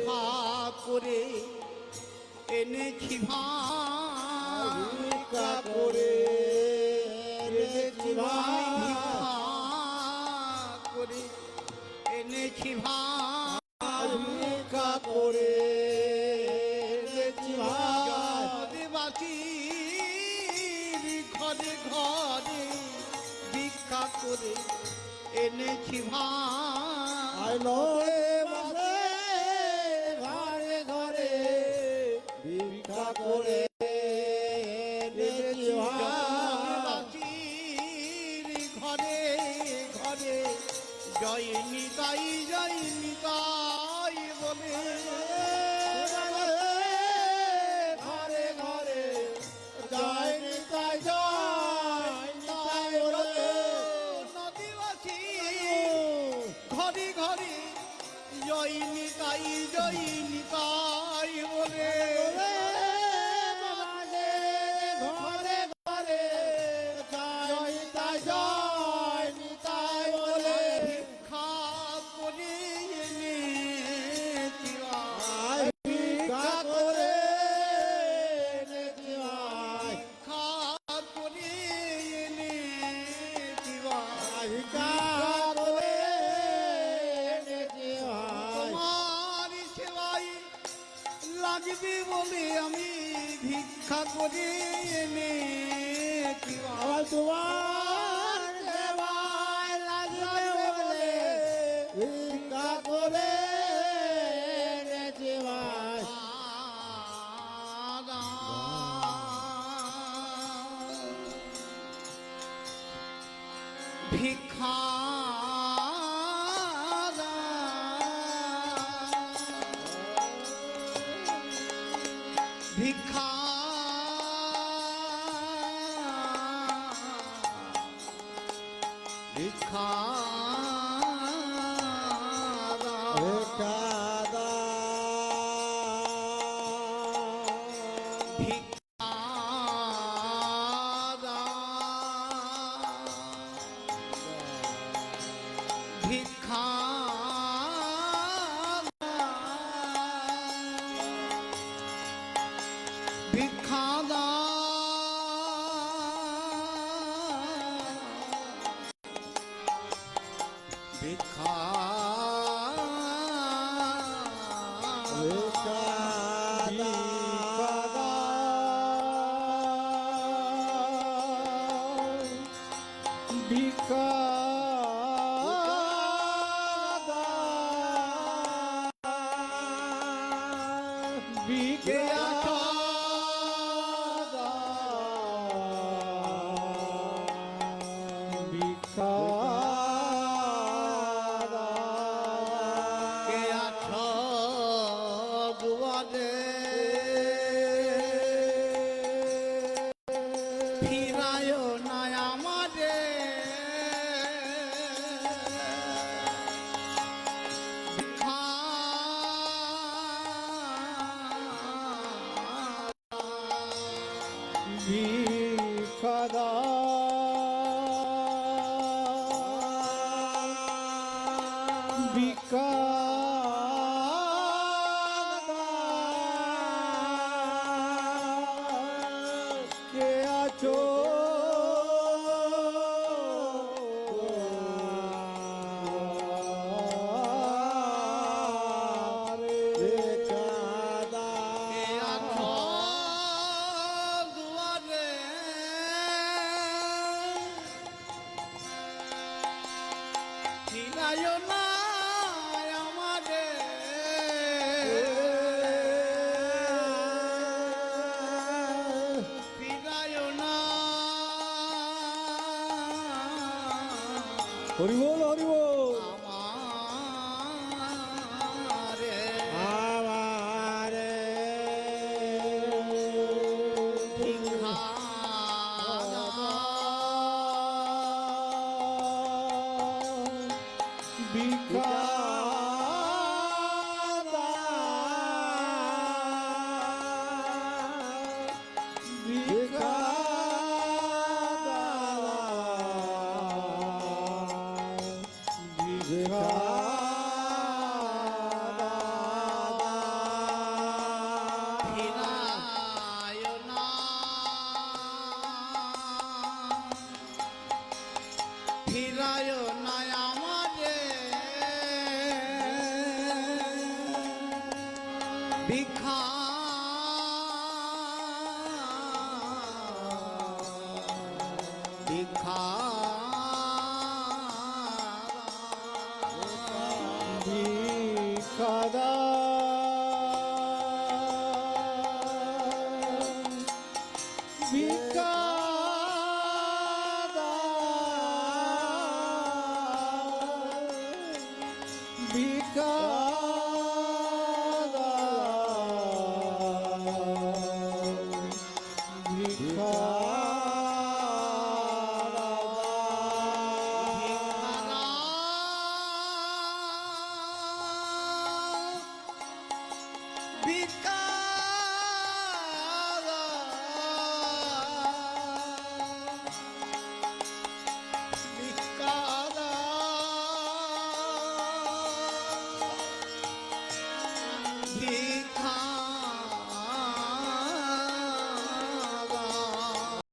খা করে এনেছি ভাই ভিক্ষা করে এনেছি ভাই ভিক্ষা করে এনেছি ভাই ভিক্ষা করে এনেছি ভাই আদিবাসীর ঘরে ঘরে ভিক্ষা করে এনেছি ভাই আই লয়ে বসে ঘরে ঘরে ভিক্ষা করে এনেছি ভাই আদিবাসীর ঘরে ঘরে জয় নিতাই বলে ঘরে ঘরে জয় নিতাই জয় নিতাই বলে নদীবাসী ঘরে ঘরে জয় নিতাই বলে ঘরে ঘরে জয় নিতাই জয় নিতাই বলে ভিক্ষা করে এনেছি ভাই। ভিক্ষা করে এনেছি ভাই ভিক্ষা করে এনেছি ভাই। ভিক্ষা করে এনেছি ভাই তোমার দিবি বলি আমি ভিক্ষা করে এনেছি আমার তোমার সেবায় লাগবে বলে ভিক্ষা করে এনেছি ভাই। ভিক্ষা ভিক্ষা ভিক্ষা ভিক্ষা দাও। ভিক্ষা ভিক্ষা ভিক্ষা ভিক্ষা কে আছো দুয়ারে ফিরায় না আমারে ভিক্ষা ভিক্ষা দাও। ভিক্ষা দাও। কে আছো ভিক্ষা দাও। কে আছো দুয়ারে ফিরায় না আমারে ফিরায় না হরি বল হরি বল। আমারে আমারে ভিক্ষা ভিক্ষা ভিক্ষা ফিরায় না ফিরায় না আমারে ভিক্ষা ভিক্ষা ভিক্ষা দাও। ভিক্ষা দাও। ভিক্ষা দাও। ভিক্ষা ভিক্ষা